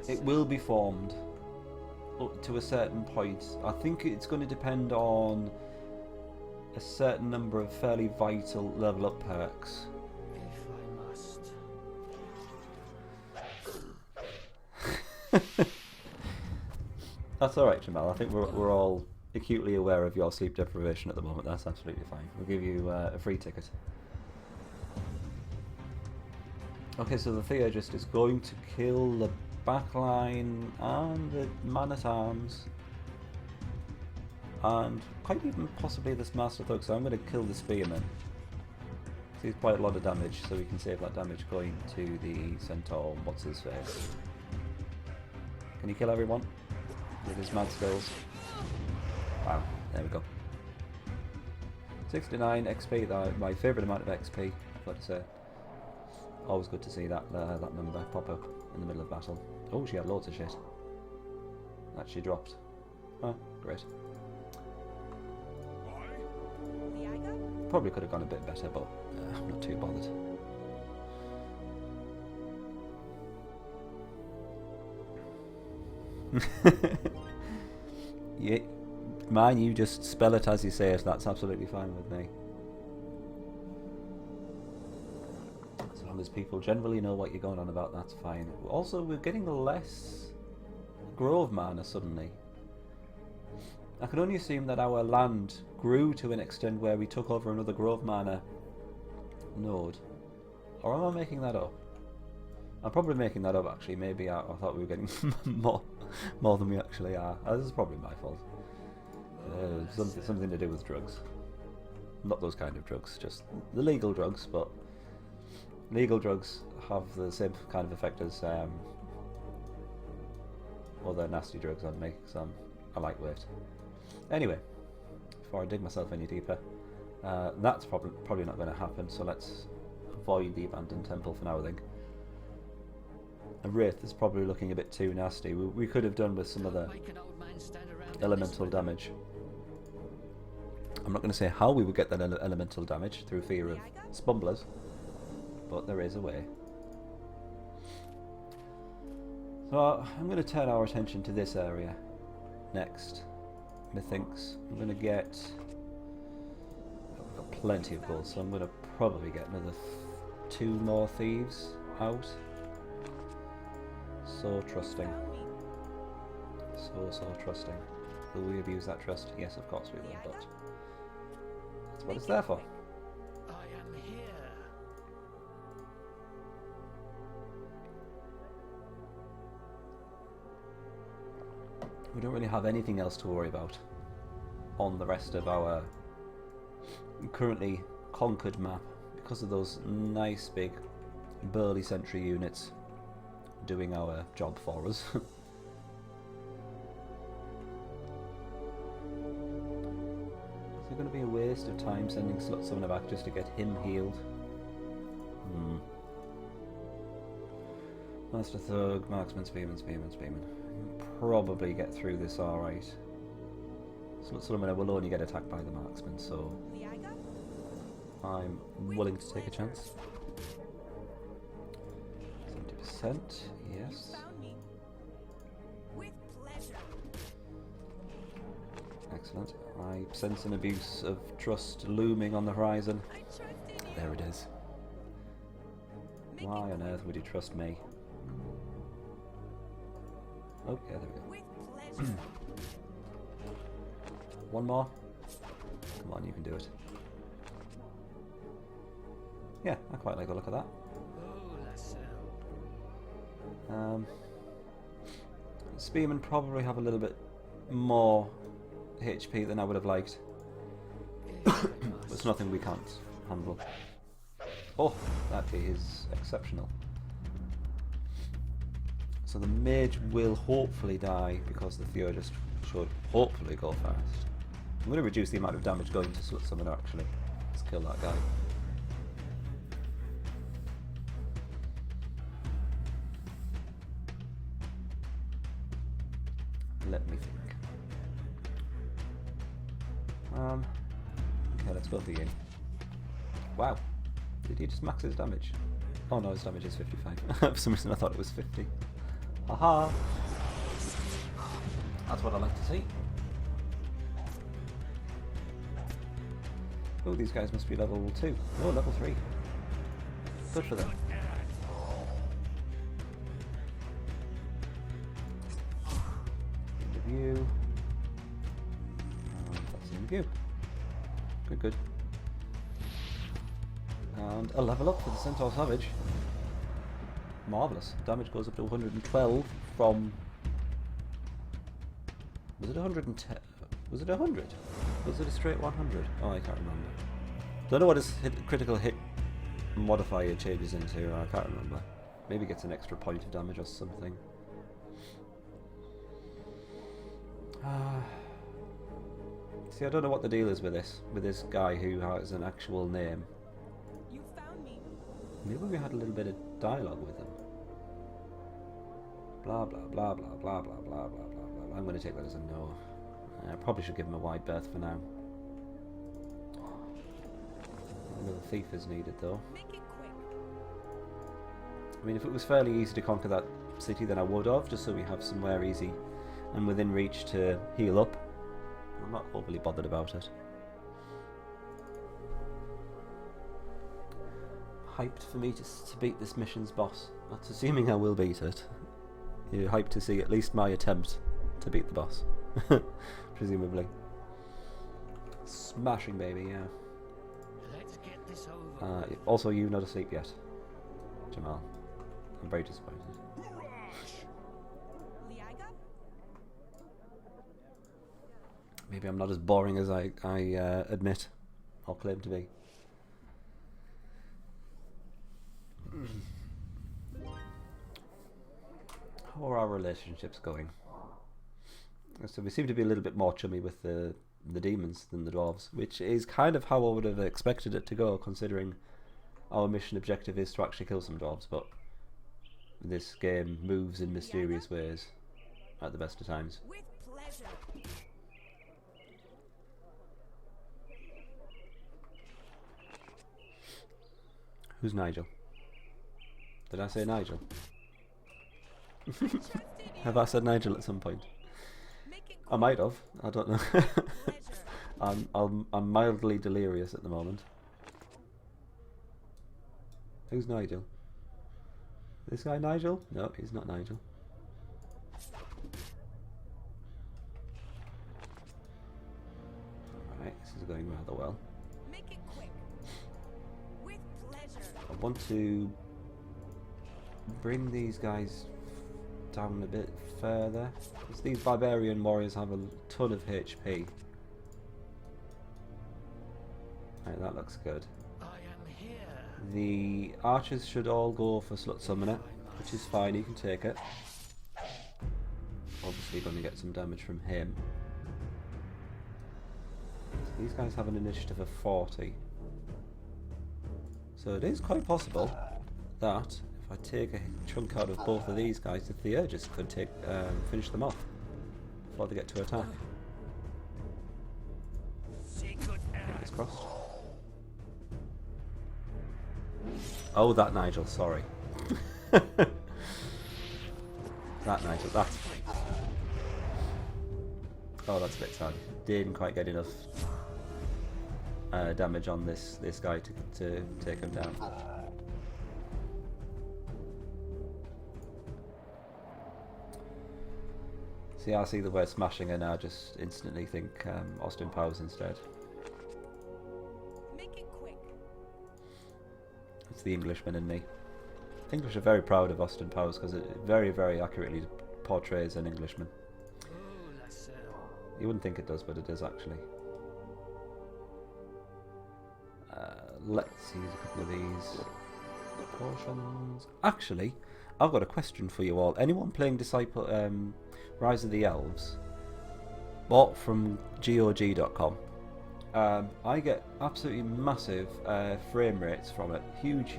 it will be formed up to a certain point. I think it's going to depend on a certain number of fairly vital level up perks. That's alright, Jamal. I think we're all acutely aware of your sleep deprivation at the moment. That's absolutely fine. We'll give you a free ticket. Okay, so the Theurgist is going to kill the backline and the man-at-arms. And quite even possibly this Master Thug, so I'm going to kill the Spearman. He's quite a lot of damage, so we can save that damage going to the Centaur. What's his face? Can he kill everyone with his mad skills? Wow, there we go. 69 XP, my favourite amount of XP, I've got to say. Always good to see that that number pop up in the middle of battle. Oh, she had loads of shit. That she dropped. Oh, great. Probably could have gone a bit better, but I'm not too bothered. Yeah, mine, you just spell it as you say it. That's absolutely fine with me. As long as people generally know what you're going on about, that's fine. Also, we're getting less Grove mana suddenly. I can only assume that our land grew to an extent where we took over another Grove mana node. Or am I making that up? I'm probably making that up actually. Maybe I thought we were getting more than we actually are. This is probably my fault. Something to do with drugs. Not those kind of drugs, just the legal drugs, but legal drugs have the same kind of effect as other nasty drugs on me, because I'm a lightweight. Anyway, before I dig myself any deeper, that's probably not going to happen, so let's avoid the abandoned temple for now, I think. A Wraith is probably looking a bit too nasty. We could have done with some other elemental damage. I'm not going to say how we would get that elemental damage through fear of spumblers, but there is a way. So I'm going to turn our attention to this area next. Methinks I'm going to get... I've got plenty of gold, so I'm going to probably get another 2 more thieves out. So trusting. So trusting. Will we abuse that trust? Yes, of course we will, but that's what it's there for. I am here. We don't really have anything else to worry about on the rest of our currently conquered map because of those nice big burly sentry units doing our job for us. Is it going to be a waste of time sending Slut Summoner back just to get him healed? Master Thug, Marksman, Spearman. Probably get through this alright. Slut Summoner will only get attacked by the Marksman, so I'm willing to take a chance. 70%, yes. Excellent. I sense an abuse of trust looming on the horizon. There it is. Why on earth would you trust me? Oh, yeah, there we go. One more. Come on, you can do it. Yeah, I quite like the look of that. Spearmen probably have a little bit more HP than I would have liked. It's nothing we can't handle. Oh, that is exceptional. So the mage will hopefully die because the Theurgist should hopefully go fast. I'm going to reduce the amount of damage going to Slut Summoner actually. Let's kill that guy. Let me think. Okay, let's go for you. Wow. Did he just max his damage? Oh no, his damage is 55. For some reason I thought it was 50. Haha! That's what I like to see. Oh, these guys must be level 2. Oh, level 3. Good for them. End of view. And that's the end of view. Good, good. And a level up for the Centaur Savage. Marvellous. Damage goes up to 112 from... Was it 110? Was it 100? Was it a straight 100? Oh, I can't remember. Don't know what his critical hit modifier changes into. I can't remember. Maybe gets an extra point of damage or something. See, I don't know what the deal is with this guy who has an actual name. You found me. Maybe we had a little bit of dialogue with him. Blah blah blah blah blah blah blah blah blah blah. I'm going to take that as a no. I probably should give him a wide berth for now. Another thief is needed though. Make it quick. I mean, if it was fairly easy to conquer that city, then I would have, just so we have somewhere easy and within reach to heal up. I'm not overly bothered about it. Hyped for me to beat this mission's boss. That's assuming I will beat it. You're hyped to see at least my attempt to beat the boss. Presumably. Smashing, baby, yeah. Let's get this over. Also, you not asleep yet, Jamal. I'm very disappointed. Liaga? Maybe I'm not as boring as I admit or claim to be. How are our relationships going? So we seem to be a little bit more chummy with the demons than the dwarves, which is kind of how I would have expected it to go, considering our mission objective is to actually kill some dwarves, but this game moves in mysterious ways at the best of times. With pleasure. Who's Nigel? Did I say Nigel? Have I said Nigel at some point? I might have. I don't know. I'm mildly delirious at the moment. Who's Nigel? This guy Nigel? No, he's not Nigel. Alright, this is going rather well. Make it quick. With pleasure. I want to bring these guys down a bit further, because these barbarian warriors have a ton of HP. Right, that looks good. I am here. The archers should all go for Slut Summoner, which is fine, you can take it. Obviously going to get some damage from him. So these guys have an initiative of 40. So it is quite possible that if I take a chunk out of both of these guys, the Theurgist could finish them off before they get to attack. Fingers crossed. Oh, that Nigel, sorry. That Nigel, that's fine. Oh, that's a bit sad. Didn't quite get enough damage on this guy to take him down. See, I see the word smashing and I just instantly think Austin Powers instead. Make it quick. It's the Englishman in me. English are very proud of Austin Powers because it very, very accurately portrays an Englishman. You wouldn't think it does, but it does actually. Let's use a couple of these potions. Actually, I've got a question for you all. Anyone playing Rise of the Elves, bought from GOG.com. I get absolutely massive frame rates from it. Huge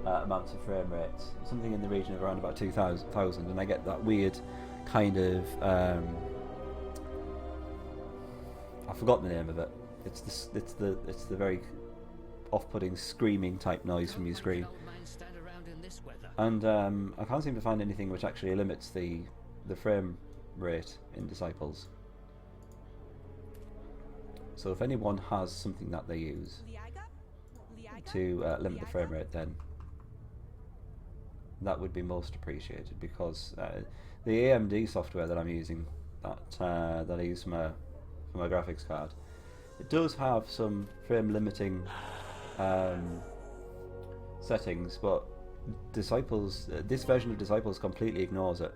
amounts of frame rates. Something in the region of around about 2,000, and I get that weird kind of I've forgotten the name of it. It's the very off-putting screaming type noise from your screen. And I can't seem to find anything which actually limits the frame rate in Disciples. So if anyone has something that they use to limit the frame rate, then that would be most appreciated, because the AMD software that I'm using, that I use for my graphics card, it does have some frame limiting settings, but Disciples, this version of Disciples completely ignores it.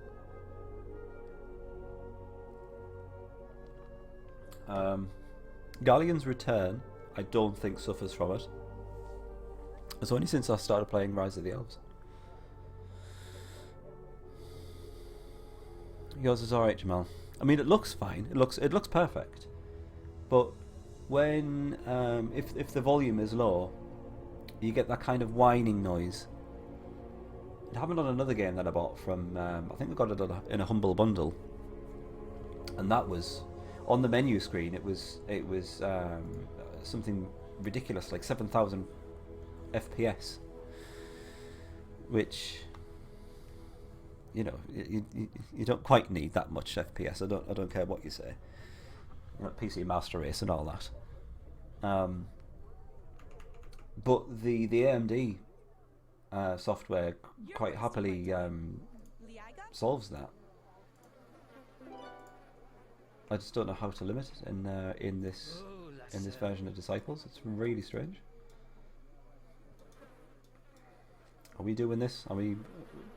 Galleon's Return, I don't think suffers from it. It's only since I started playing Rise of the Elves. Yours is alright, Jamal. I mean, it looks fine. It looks perfect. But when if the volume is low, you get that kind of whining noise. It happened on another game that I bought from. I think we got it in a Humble Bundle, and that was on the menu screen. It was something ridiculous, like 7,000 FPS, which, you know, you don't quite need that much FPS. I don't care what you say. You know, PC Master Race and all that. But the AMD software quite happily solves that. I just don't know how to limit it in this version of Disciples. It's really strange. Are we doing this? Are we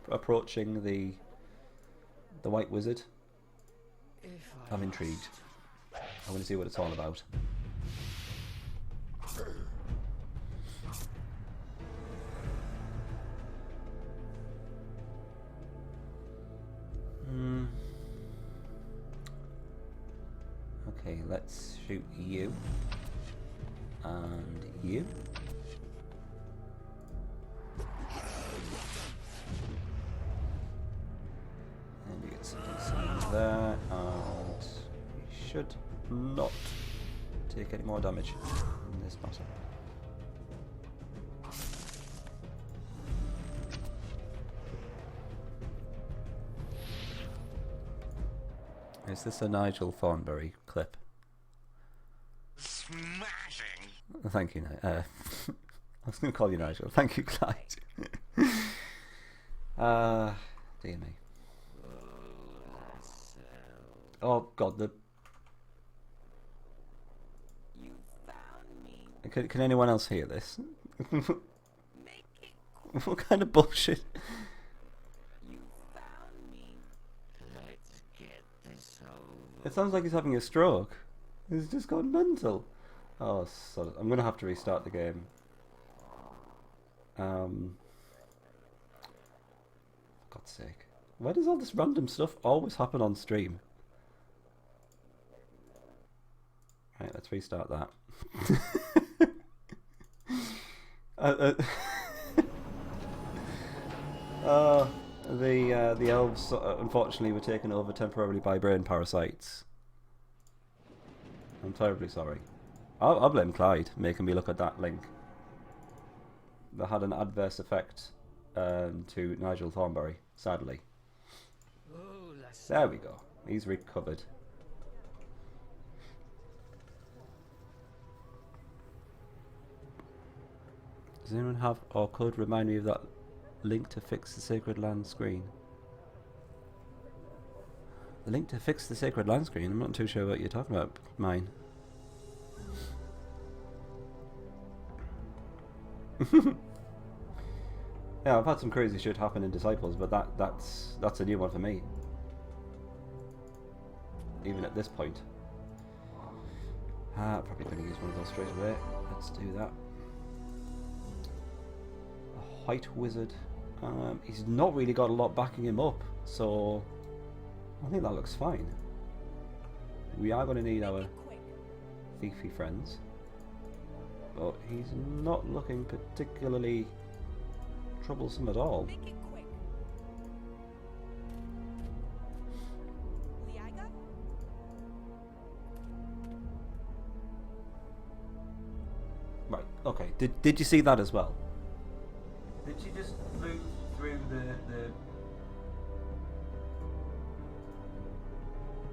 approaching the White Wizard? I'm intrigued. I want to see what it's all about. Okay, let's shoot you. And you. And you get something there, and you should not take any more damage in this battle. Is this a Nigel Thornberry clip? Smashing! Thank you. I was going to call you Nigel. Thank you, Clyde. Dear me. Oh God, You found me. Can anyone else hear this? What kind of bullshit? You found me. Let's get this over. It sounds like he's having a stroke. He's just gone mental. Oh, so I'm gonna have to restart the game. For God's sake. Why does all this random stuff always happen on stream? Right, let's restart that. The elves unfortunately were taken over temporarily by brain parasites. I'm terribly sorry. I'll blame Clyde making me look at that link. That had an adverse effect to Nigel Thornberry, sadly. There we go. He's recovered. Does anyone have or could remind me of that link to fix the Sacred Land screen? The link to fix the Sacred Land screen? I'm not too sure what you're talking about. Mine. Yeah, I've had some crazy shit happen in Disciples, but that's a new one for me. Even at this point. Probably going to use one of those straight away. Let's do that. A White Wizard. He's not really got a lot backing him up, so I think that looks fine. We are going to need our thiefy friends, but he's not looking particularly troublesome at all. Okay, did you see that as well? Did she just move through the...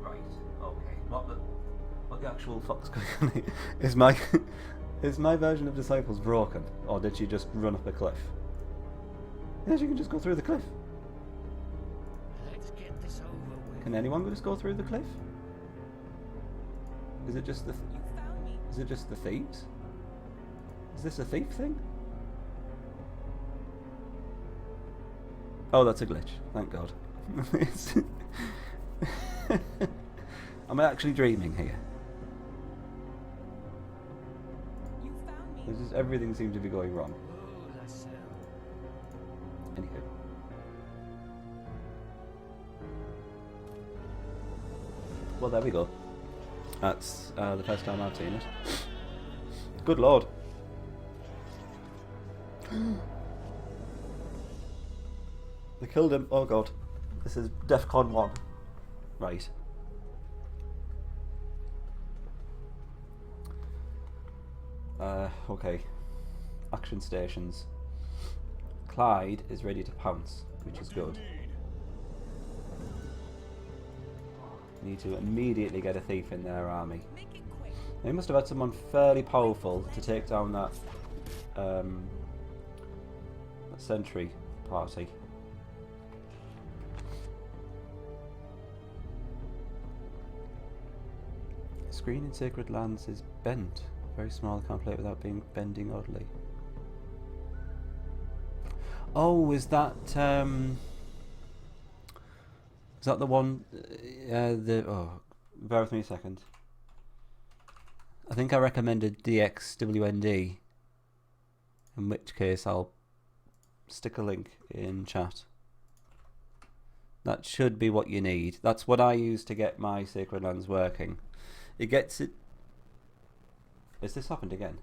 Right, okay. What the actual fuck's going on here? Is my version of Disciples broken? Or did she just run up a cliff? Yeah, she can just go through the cliff. Let's get this over with. Can anyone just go through the cliff? Is it just the... You found me. Is it just the thieves? Is this a thief thing? Oh, that's a glitch. Thank God. Am I actually dreaming here? You found me. There's just everything seems to be going wrong. Oh, la cell. Anywho. Well, there we go. That's the first time I've seen it. Good lord. They killed him. Oh god. This is DEFCON 1. Right. Okay. Action stations. Clyde is ready to pounce, which is good. Need to immediately get a thief in their army. Make it quick. They must have had someone fairly powerful to take down that that sentry party. Screen in Sacred Lands is bent. Very small, can't play it without being bending oddly. Oh, is that the one? Bear with me a second. I think I recommended DXWND, in which case I'll stick a link in chat. That should be what you need. That's what I use to get my Sacred Lands working. It gets it. Has this happened again?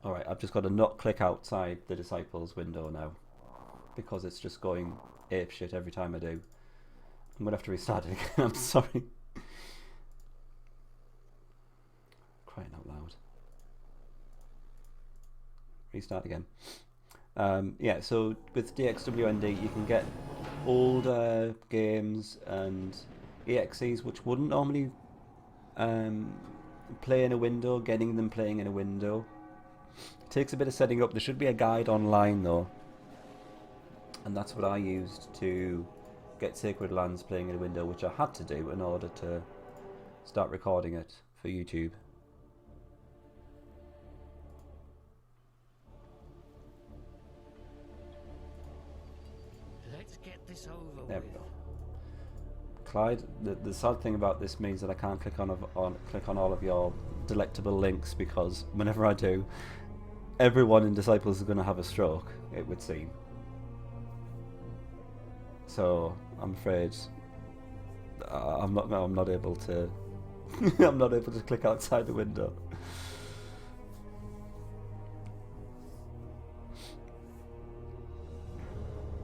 Alright, I've just got to not click outside the Disciples window now, because it's just going apeshit every time I do. I'm going to have to restart it again, I'm sorry. Crying out loud. Restart again. Yeah, so with DXWND you can get older games and EXEs which wouldn't normally play in a window, getting them playing in a window. It takes a bit of setting up. There should be a guide online though, and that's what I used to get Sacred Lands playing in a window, which I had to do in order to start recording it for YouTube. Let's get this over There with. we go. Clyde, the sad thing about this means that I can't click on all of your delectable links, because whenever I do, everyone in Disciples is going to have a stroke, it would seem. So I'm afraid I'm not able to I'm not able to click outside the window.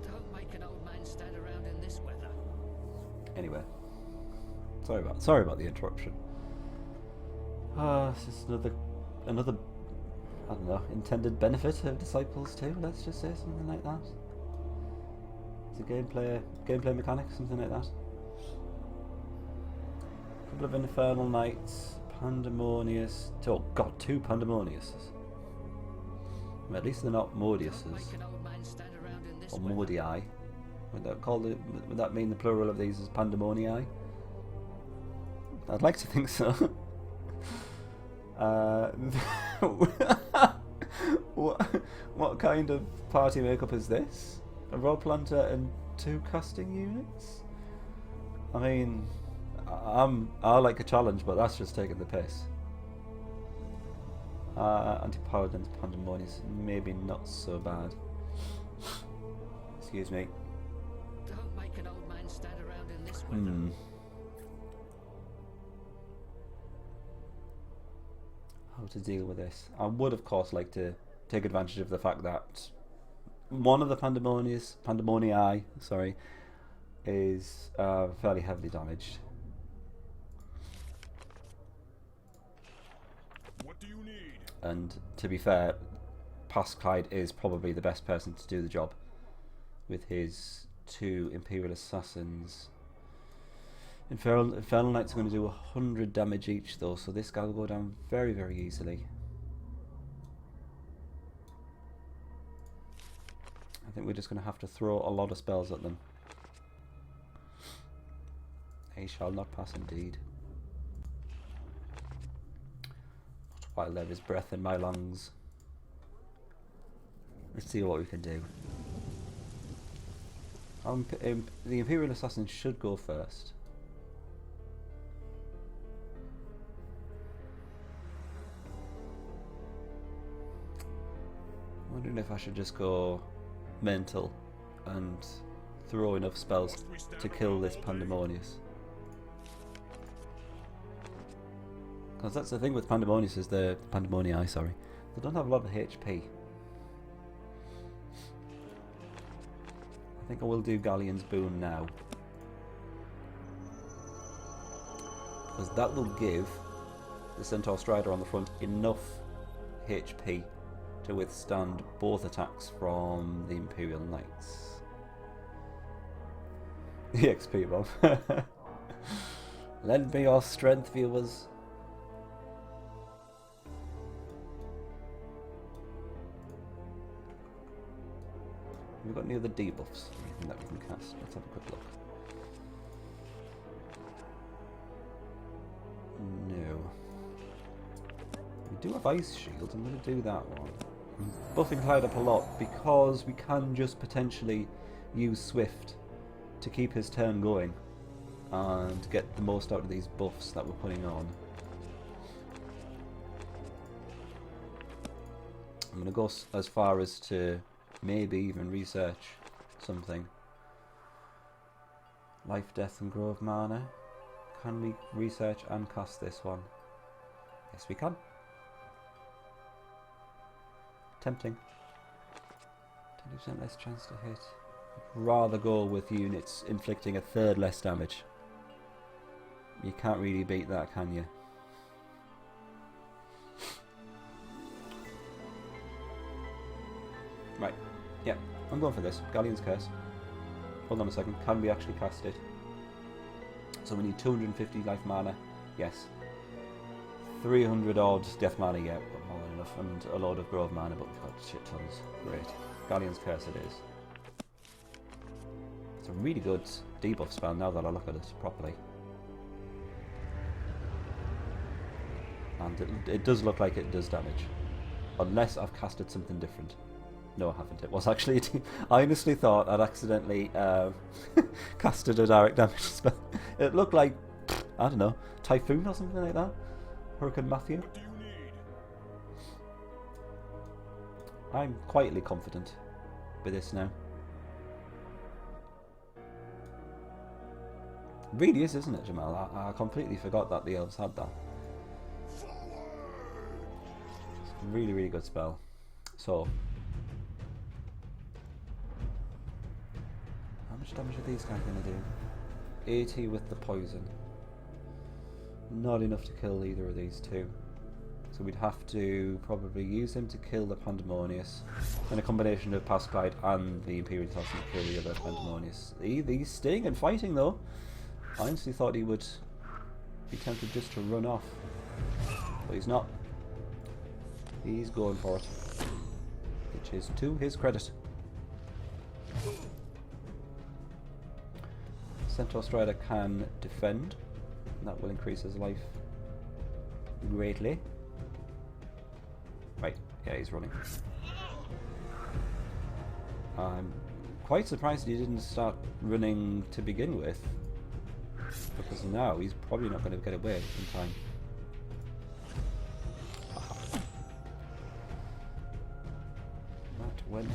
Don't make an old man stand around in this weather. Anyway, sorry about the interruption. This is another I don't know, intended benefit of Disciples 2, let's just say something like that. It's a gameplay mechanic, something like that. Couple of Infernal Knights, Pandemonius. Oh god, 2 Pandemoniuses. Well, at least they're not Don't Mordiuses make an old man stand around in this or weather. Mordii. Would that mean the plural of these is Pandemonii? I'd like to think so. What kind of party makeup is this? A rod planter and 2 casting units? I mean, I like a challenge, but that's just taking the piss. Anti-Paladins, Pandemonius, maybe not so bad. Excuse me. Don't make an old man stand around in this weather. How to deal with this? I would, of course, like to take advantage of the fact that one of the Pandemonii, sorry, is fairly heavily damaged. And to be fair, past Clyde is probably the best person to do the job with his 2 Imperial Assassins. Infernal Knights are going to do 100 damage each though, so this guy will go down very, very easily. I think we're just going to have to throw a lot of spells at them. He shall not pass indeed. Not while there is breath in my lungs. Let's see what we can do. The Imperial Assassin should go first. I'm wondering if I should just go mental and throw enough spells to kill this Pandemonius. Because that's the thing with Pandemonius, is the Pandemonii, sorry. They don't have a lot of HP. I think I will do Galleon's Boon now. Because that will give the Centaur Strider on the front enough HP to withstand both attacks from the Imperial Knights. The XP bomb. Lend me your strength, viewers. We've got any other debuffs, anything that we can cast. Let's have a quick look. No. We do have Ice Shield. I'm going to do that one. I'm buffing Clyde up a lot because we can just potentially use Swift to keep his turn going and get the most out of these buffs that we're putting on. I'm going to go as far as to maybe even research something. Life, Death and Grove Mana. Can we research and cast this one? Yes, we can. Tempting. 20% less chance to hit. I'd rather go with units inflicting a third less damage. You can't really beat that, can you? Right. Yeah, I'm going for this. Galleon's Curse. Hold on a second. Can we actually cast it? So we need 250 life mana. Yes. 300 odd death mana, yeah, more than enough. And a load of grove mana, but we've got shit tons. Great. Galleon's Curse it is. It's a really good debuff spell now that I look at it properly. And it does look like it does damage. Unless I've casted something different. No, I haven't. It was actually I honestly thought I'd accidentally casted a direct damage spell. It looked like, I don't know, Typhoon or something like that. Hurricane Matthew. What do you need? I'm quietly confident with this now. It really is, isn't it, Jamal? I completely forgot that the elves had that. It's a really, really good spell. So, how much damage are these guys going to do? 80 with the poison. Not enough to kill either of these two. So we'd have to probably use him to kill the Pandemonius. And a combination of Past Clyde and the Imperial Assassin to kill the other Pandemonius. He's staying and fighting though. I honestly thought he would be tempted just to run off. But he's not. He's going for it. Which is to his credit. Centaur Strider can defend. That will increase his life greatly. Right, yeah, he's running. I'm quite surprised he didn't start running to begin with, because now he's probably not going to get away in time. That went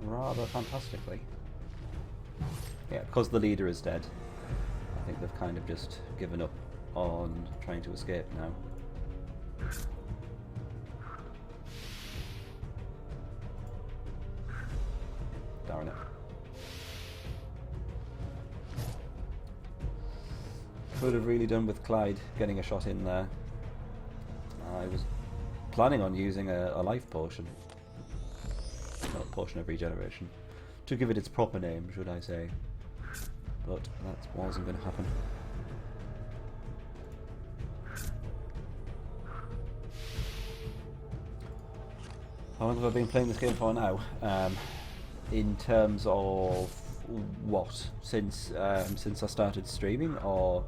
rather fantastically. Yeah, because the leader is dead. I think they've kind of just given up on trying to escape now. Darn it. Could have really done with Clyde getting a shot in there. I was planning on using a life potion. Not a potion of regeneration. To give it its proper name, should I say. But that wasn't going to happen. How long have I been playing this game for now? In terms of what? Since I started streaming, or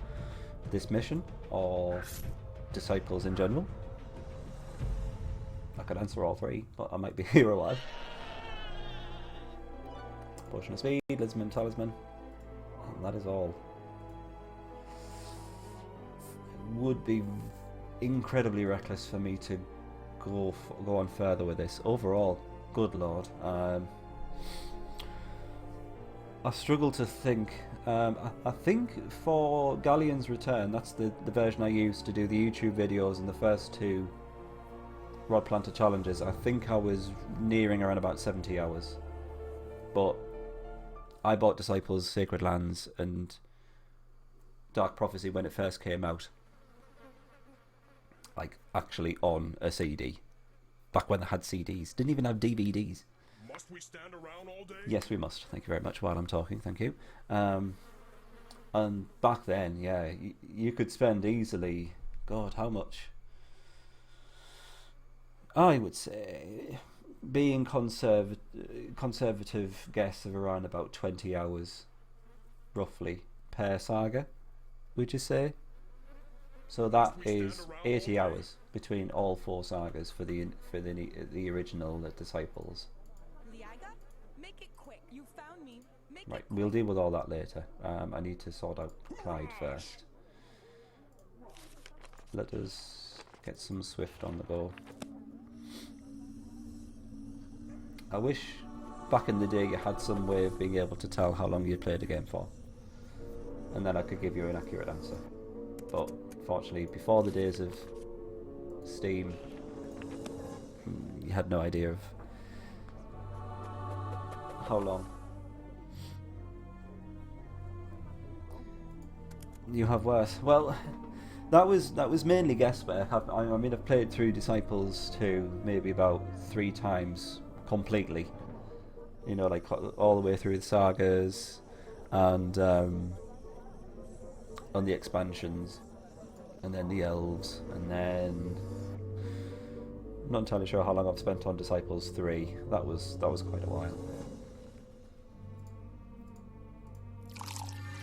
this mission, or Disciples in general? I could answer all three, but I might be here a while. Potion of Speed, Talisman, and that is all. It would be incredibly reckless for me to go on further with this. Overall, good lord. I struggle to think. I think for Galleon's Return, that's the version I used to do the YouTube videos and the first two Rod Planter challenges. I think I was nearing around about 70 hours. But I bought Disciples, Sacred Lands and Dark Prophecy when it first came out. Like, actually on a CD. Back when they had CDs. Didn't even have DVDs. Must we stand around all day? Yes, we must. Thank you very much while I'm talking. Thank you. And back then, yeah, you could spend easily... God, how much? I would say... Being conservative guess of around about 20 hours, roughly, per saga, would you say? So that is 80 hours between all four sagas for the original Disciples. Liaga? Make it quick. You found me. Make Right, it we'll deal with all that later. I need to sort out Clyde first. Let us get some Swift on the go. I wish back in the day you had some way of being able to tell how long you played a game for. And then I could give you an accurate answer. But fortunately, before the days of Steam, you had no idea of how long. You have worse. Well, that was mainly guesswork. I mean, I've played through Disciples 2 maybe about 3 times completely. You know, like all the way through the sagas and on the expansions, and then the elves, and then I'm not entirely sure how long I've spent on Disciples 3. That was quite a while.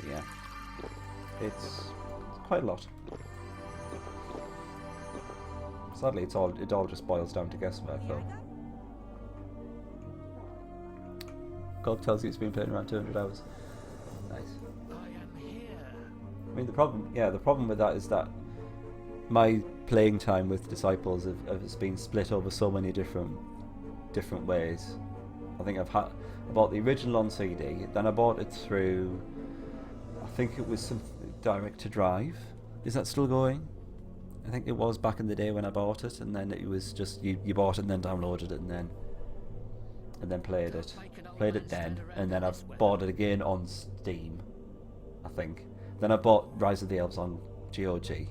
Yeah, it's quite a lot. Sadly, it all just boils down to guesswork, though. God tells you it's been playing around 200 hours. Nice. I am here. I mean, the problem with that is that my playing time with Disciples has been split over so many different ways. I think I bought the original on CD, then I bought it through, I think it was some direct to drive. Is that still going? I think it was back in the day when I bought it, and then it was just you bought it and then downloaded it and then played it then, and then I've bought it again on Steam, I think. Then I bought Rise of the Elves on GOG.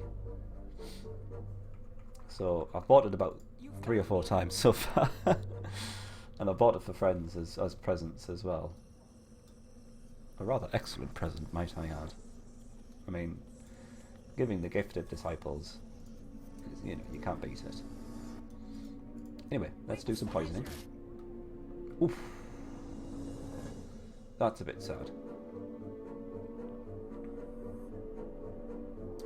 So I've bought it about 3 or 4 times so far. And I bought it for friends as presents as well. A rather excellent present, might I add. I mean, giving the gift of Disciples, you know, you can't beat it. Anyway, let's do some poisoning. Oof. That's a bit sad.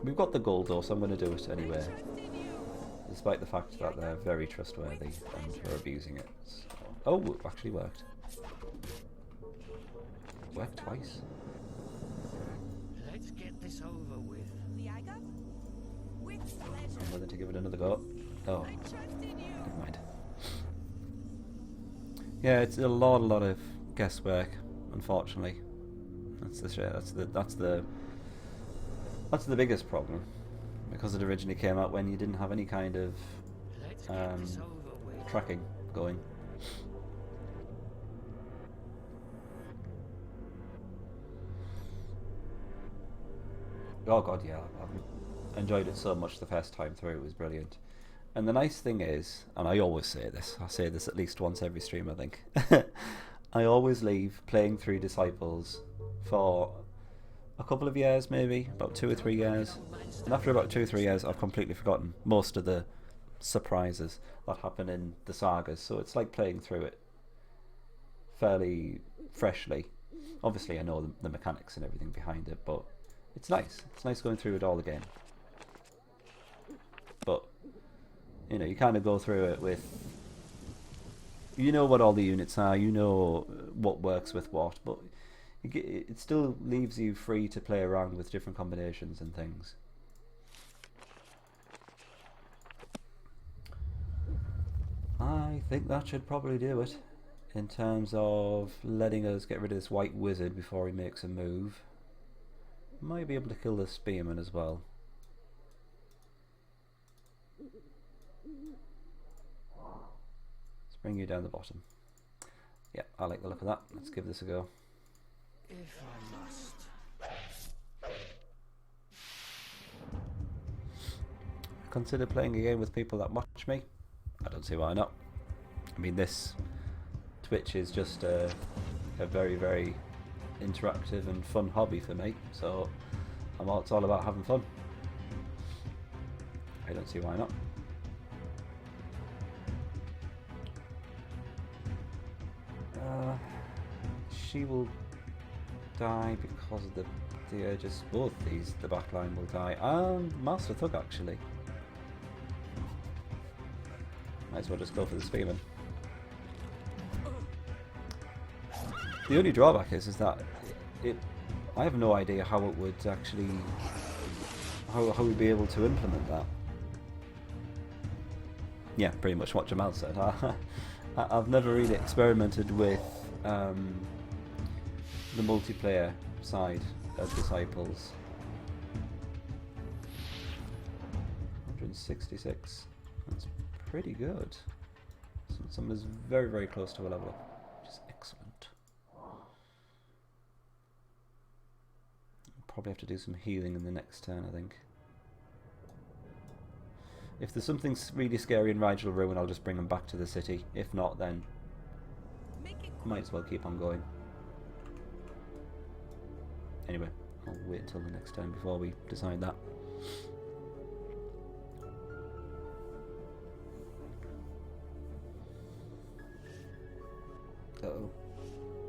We've got the gold though, so I'm going to do it anyway. Despite the fact that they're very trustworthy and are abusing it. So. Oh, it actually worked. Worked twice. Let's get this over with. Liaga? With pleasure. I'm willing to give it another go. Oh, I trust in you. never mind. Yeah, it's a lot of guesswork, unfortunately. That's the biggest problem, because it originally came out when you didn't have any kind of Let's get this over with. tracking going. Oh god, yeah, I enjoyed it so much the first time through. It was brilliant. And the nice thing is, and I always say this, I say this at least once every stream I think, I always leave playing through Disciples for a couple of years maybe, about 2 or 3 years. And after about 2 or 3 years I've completely forgotten most of the surprises that happen in the sagas. So it's like playing through it fairly freshly. Obviously I know the mechanics and everything behind it, but it's nice. It's nice going through it all again. But you know, you kind of go through it with, you know what all the units are, you know what works with what, but it still leaves you free to play around with different combinations and things. I think that should probably do it in terms of letting us get rid of this white wizard before he makes a move. Might be able to kill the spearman as well. Let's bring you down the bottom. Yeah, I like the look of that. Let's give this a go. If I must. Consider playing a game with people that watch me. I don't see why not. I mean, this Twitch is just a very, very interactive and fun hobby for me, so it's all about having fun. I don't see why not. She will die because of the urges. Both these, the backline will die. Master Thug actually. Might as well just go for the spearman. The only drawback is that I have no idea how it would actually, how we'd be able to implement that. Yeah, pretty much what Jamal said. I've never really experimented with the multiplayer side of Disciples. 166. That's pretty good. Someone's very, very close to a level up, which is excellent. Probably have to do some healing in the next turn, I think. If there's something really scary in Rigel Ruin, I'll just bring them back to the city. If not, then might as well keep on going. Anyway, I'll wait until the next turn before we decide that. Uh-oh.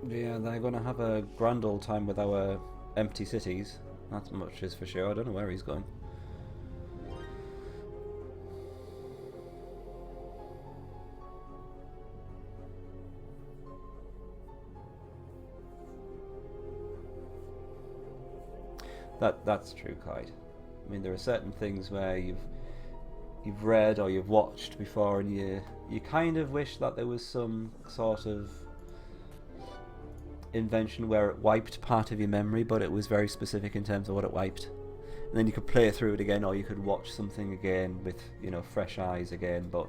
Yeah, they're going to have a grand old time with our empty cities. That's much is for sure. I don't know where he's going. That's true, Clyde. I mean, there are certain things where you've read or you've watched before, and you kind of wish that there was some sort of invention where it wiped part of your memory, but it was very specific in terms of what it wiped. And then you could play through it again, or you could watch something again with, you know, fresh eyes again. But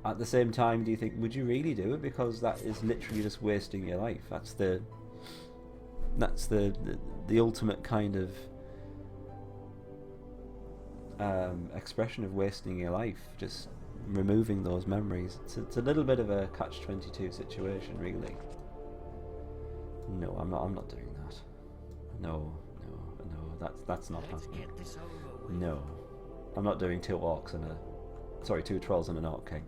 at the same time, do you think, would you really do it? Because that is literally just wasting your life. That's the ultimate kind of expression of wasting your life, just removing those memories. It's a little bit of a catch-22 situation, really. No, I'm not doing that. No, that's not happening. No, I'm not doing 2 orcs and two trolls and an orc king.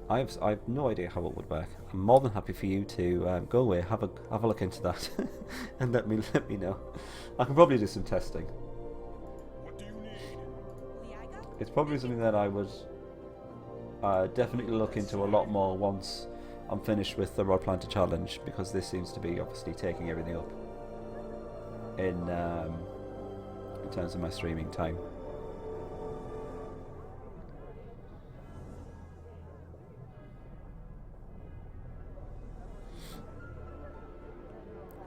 I have no idea how it would work. I'm more than happy for you to go away, have a look into that, and let me know. I can probably do some testing. What do you need? It's probably something that I would definitely look into a lot more once I'm finished with the Rod Planter Challenge, because this seems to be obviously taking everything up in terms of my streaming time.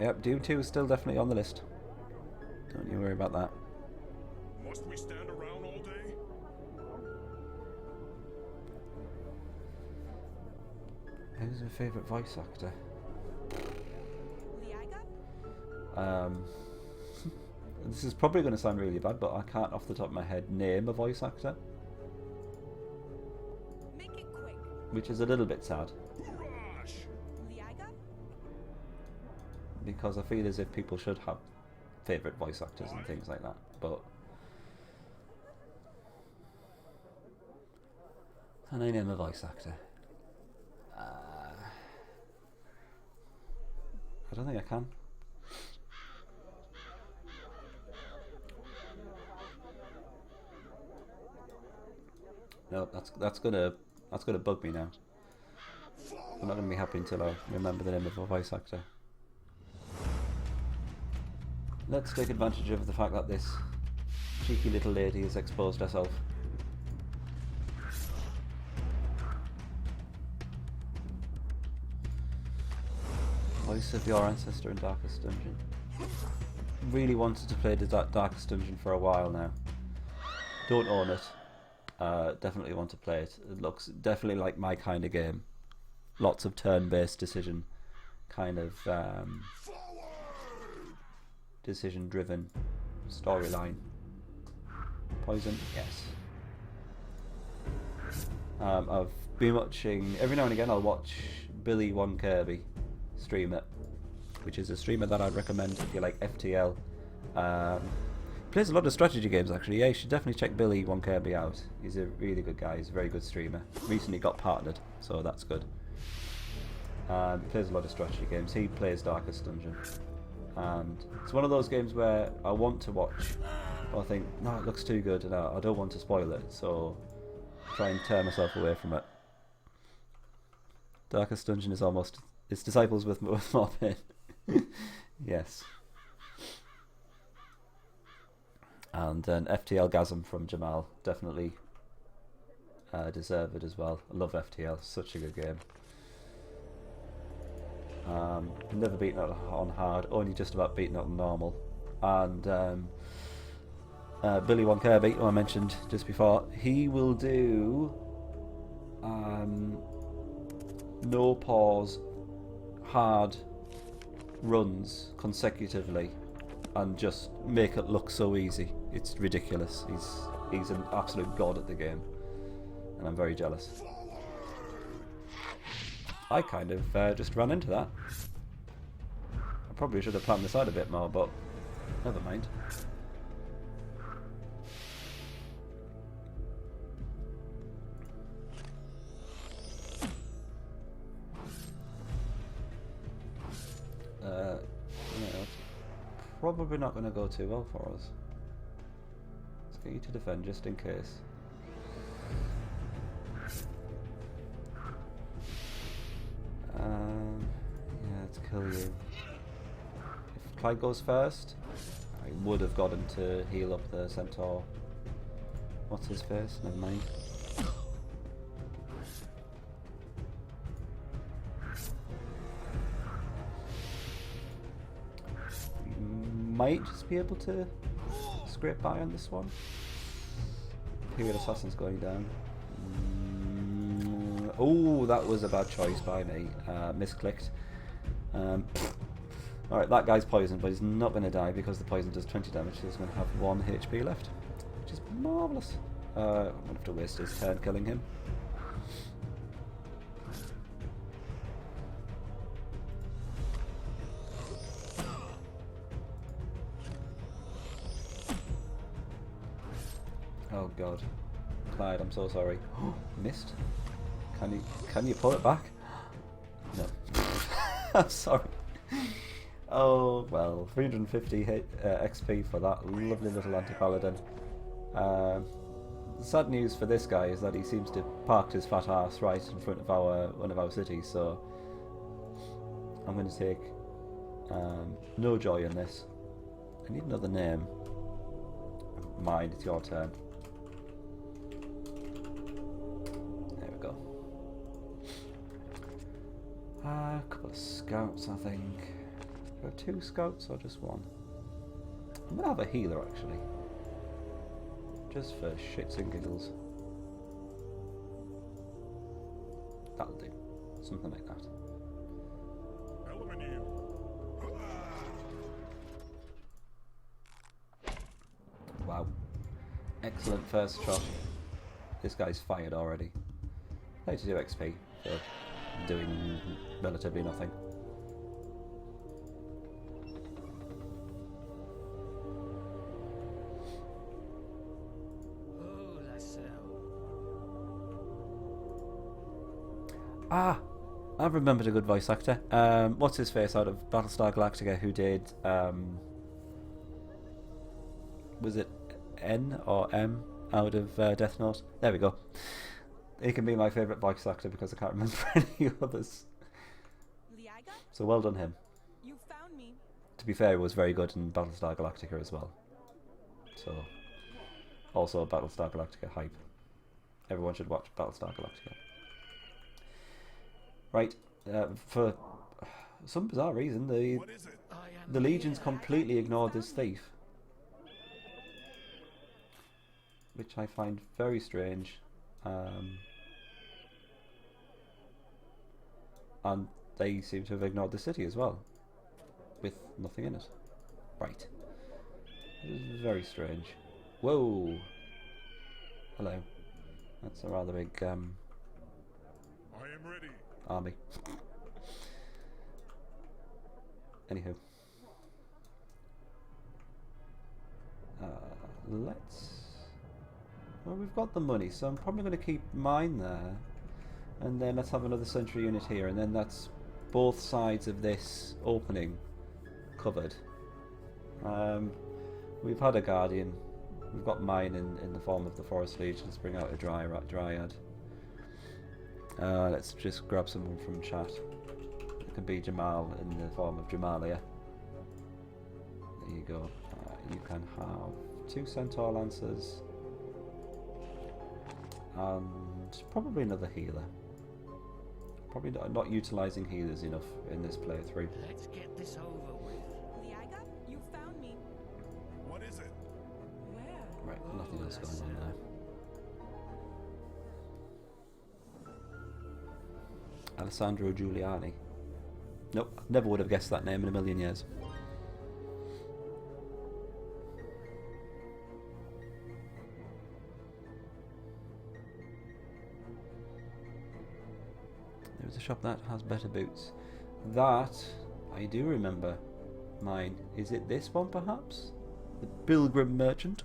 Yep, Doom 2 is still definitely on the list. Don't you worry about that. Must we stand around all day? Who's your favourite voice actor? This is probably going to sound really bad, but I can't off the top of my head name a voice actor, Make it quick. which is a little bit sad Rush! Liaga? because I feel as if people should have favourite voice actors and things like that. But can I name a voice actor? I don't think I can. No, that's gonna bug me now. I'm not gonna be happy until I remember the name of a voice actor. Let's take advantage of the fact that this cheeky little lady has exposed herself. Voice of your ancestor in Darkest Dungeon. Really wanted to play the Darkest Dungeon for a while now. Don't own it. Definitely want to play it. It looks definitely like my kind of game. Lots of turn-based decision, kind of decision-driven storyline. Poison, yes. I've been watching, every now and again I'll watch Billy One Kirby stream it, which is a streamer that I'd recommend if you like FTL. Plays a lot of strategy games actually. Yeah, you should definitely check Billy One Kirby out. He's a really good guy. He's a very good streamer. Recently got partnered, so that's good. He plays a lot of strategy games. He plays Darkest Dungeon, and it's one of those games where I want to watch, but I think no, it looks too good, and I don't want to spoil it, so try and tear myself away from it. Darkest Dungeon is almost its disciples with more pain. Yes. And an FTL gasm from Jamal, definitely deserve it as well. I love FTL, such a good game. Never beaten it on hard, only just about beaten it on normal. And Billy One Kirby, who I mentioned just before, he will do no pause hard runs consecutively and just make it look so easy. It's ridiculous. He's an absolute god at the game, and I'm very jealous. I kind of just ran into that. I probably should have planned this out a bit more, but never mind. Yeah, it's probably not going to go too well for us. Let's get you to defend just in case. Yeah, let's kill you. If Clyde goes first, I would have got him to heal up the centaur. What's his face? Never mind. We might just be able to scrape by on this one. Period Assassin's going down. Oh, that was a bad choice by me. Misclicked. Alright, that guy's poisoned, but he's not going to die because the poison does 20 damage, so he's going to have 1 HP left, which is marvellous. I'm going to have to waste his turn killing him. Oh god. Clyde, I'm so sorry. Missed? Can you pull it back? No. I'm sorry. Oh well, 350 XP for that lovely little anti-paladin. Sad news for this guy is that he seems to park his fat ass right in front of one of our cities, so I'm going to take no joy in this. I need another name. Mine, it's your turn. There we go. A couple of scouts, I think. Do I have 2 scouts or just 1? I'm gonna have a healer actually, just for shits and giggles. That'll do, something like that. Excellent first shot. This guy's fired already. 32 XP for doing relatively nothing. Ah! I've remembered a good voice actor. What's his face out of Battlestar Galactica who did... was it N or M out of Death Note? There we go. He can be my favourite voice actor because I can't remember any others. Liaga? So well done him. You found me. To be fair, he was very good in Battlestar Galactica as well. So, also Battlestar Galactica hype. Everyone should watch Battlestar Galactica. Right, for some bizarre reason, the Legions completely ignored this thief. Which I find very strange. And they seem to have ignored the city as well. With nothing in it. Right. This is very strange. Whoa! Hello. That's a rather big I am ready. army. Anywho. Let's... Well, we've got the money, so I'm probably going to keep mine there. And then let's have another sentry unit here, and then that's both sides of this opening covered. We've had a guardian. We've got mine in the form of the Forest Legion. Let's bring out a dryad. Let's just grab someone from chat. It can be Jamal in the form of Jamalia. There you go. You can have 2 Centaur Lancers. And probably another healer. Probably not utilising healers enough in this playthrough. Let's get this over with. Liaga? You found me. What is it? Where? Right, nothing else going on there. Alessandro Giuliani. Nope, never would have guessed that name in a million years. There's a shop that has better boots. That, I do remember mine. Is it this one perhaps? The Pilgrim Merchant?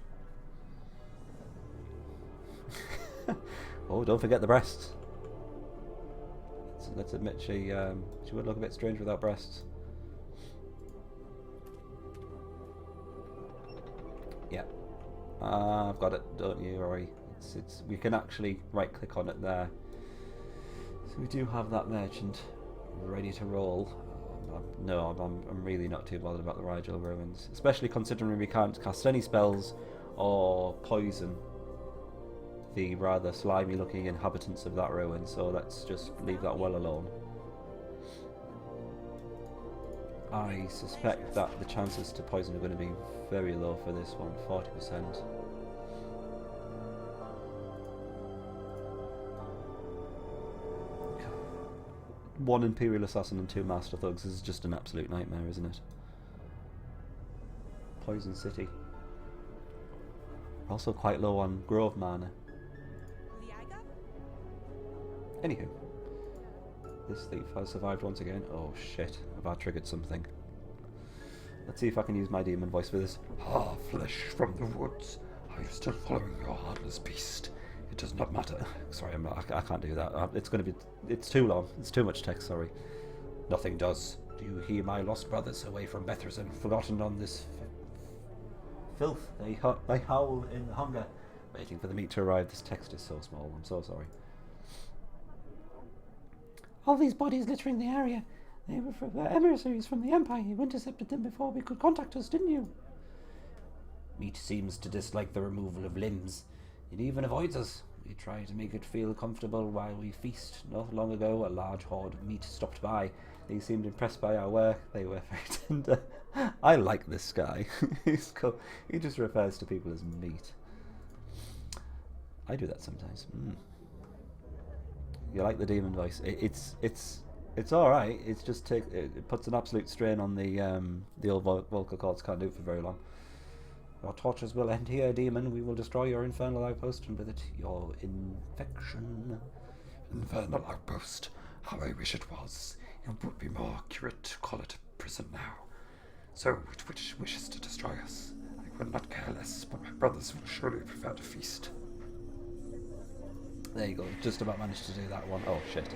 Oh, don't forget the breasts. Let's admit she would look a bit strange without breasts. Yeah. I've got it, don't you, Rory? We can actually right click on it there. So we do have that merchant ready to roll. No, I'm really not too bothered about the Rigel ruins, especially considering we can't cast any spells or poison the rather slimy looking inhabitants of that ruin, so let's just leave that well alone. I suspect that the chances to poison are going to be very low for this one, 40%. One Imperial Assassin and 2 Master Thugs is just an absolute nightmare, isn't it? Poison City. Also quite low on Grove Mana. Liaga? Anywho. This thief has survived once again. Oh shit, have I triggered something? Let's see if I can use my demon voice for this. Ah, flesh from the woods. Are you still following your heartless beast? It does not matter. Sorry, I can't do that. It's too long. It's too much text, sorry. Nothing does. Do you hear my lost brothers away from Bethrason, forgotten on this Filth. They howl in hunger. Waiting for the meat to arrive. This text is so small. I'm so sorry. All these bodies littering the area. They were emissaries from the Empire. You intercepted them before we could contact us, didn't you? Meat seems to dislike the removal of limbs. It even avoids us. We try to make it feel comfortable while we feast. Not long ago, a large horde of meat stopped by. They seemed impressed by our work. They were very tender. I like this guy. He's cool. He just refers to people as meat. I do that sometimes. You like the demon voice? It's all right. It's just it puts an absolute strain on the old vocal cords. Can't do it for very long. Your tortures will end here, demon. We will destroy your infernal outpost and with it your infection. Infernal outpost. How I wish it was. It would be more accurate to call it a prison now. So, which wishes to destroy us? I will not care less, but my brothers will surely prefer to feast. There you go. Just about managed to do that one. Oh, shit.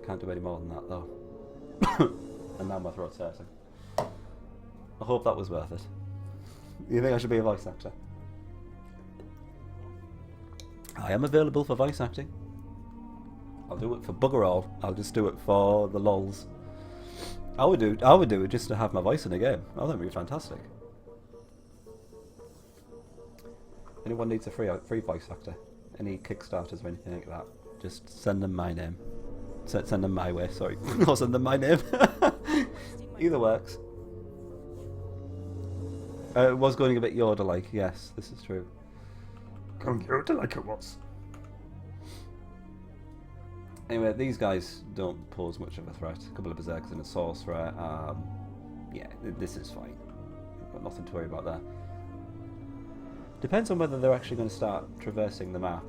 Can't do any more than that, though. And now my throat's hurting. I hope that was worth it. You think I should be a voice actor? I am available for voice acting. I'll do it for bugger all. I'll just do it for the lols. I would do it just to have my voice in a game. I think it'd be fantastic. Anyone needs a free voice actor? Any Kickstarters or anything like that? Just send them my name. Send them my way, sorry. Or send them my name. Either works. It was going a bit Yoda-like, yes, this is true. Going Yoda like it was. Anyway, these guys don't pose much of a threat. A couple of berserkers and a sorcerer. Yeah, this is fine. Got nothing to worry about there. Depends on whether they're actually going to start traversing the map.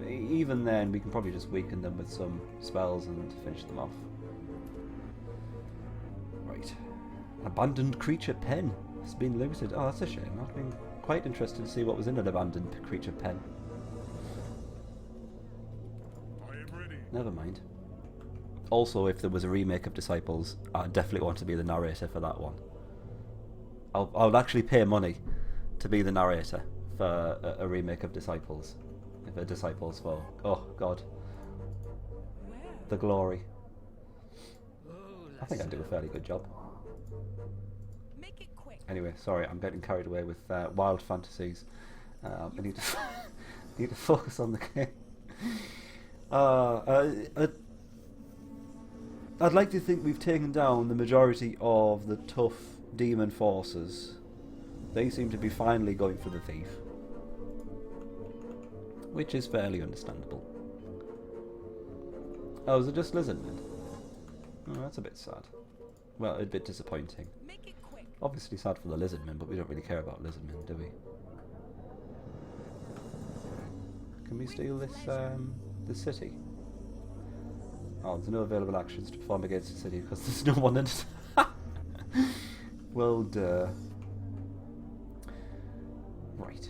Even then, we can probably just weaken them with some spells and finish them off. Right. An abandoned creature pen has been looted. Oh, that's a shame. I've been quite interested to see what was in an abandoned creature pen. I am ready. Never mind. Also, if there was a remake of Disciples, I'd definitely want to be the narrator for that one. I'll actually pay money to be the narrator for a remake of Disciples. If a Disciples fall. Oh, God. The glory. I think I do a fairly good job. Make it quick. Anyway, sorry, I'm getting carried away with wild fantasies. I need to need to focus on the game. I'd like to think we've taken down the majority of the tough demon forces. They seem to be finally going for the thief, which is fairly understandable. Oh, is it just lizardmen? Oh, that's a bit sad. Well, a bit disappointing. Make it quick. Obviously sad for the lizardmen, but we don't really care about lizardmen, do we? Can we steal this this city? Oh, there's no available actions to perform against the city because there's no one in it. Well, duh. Right.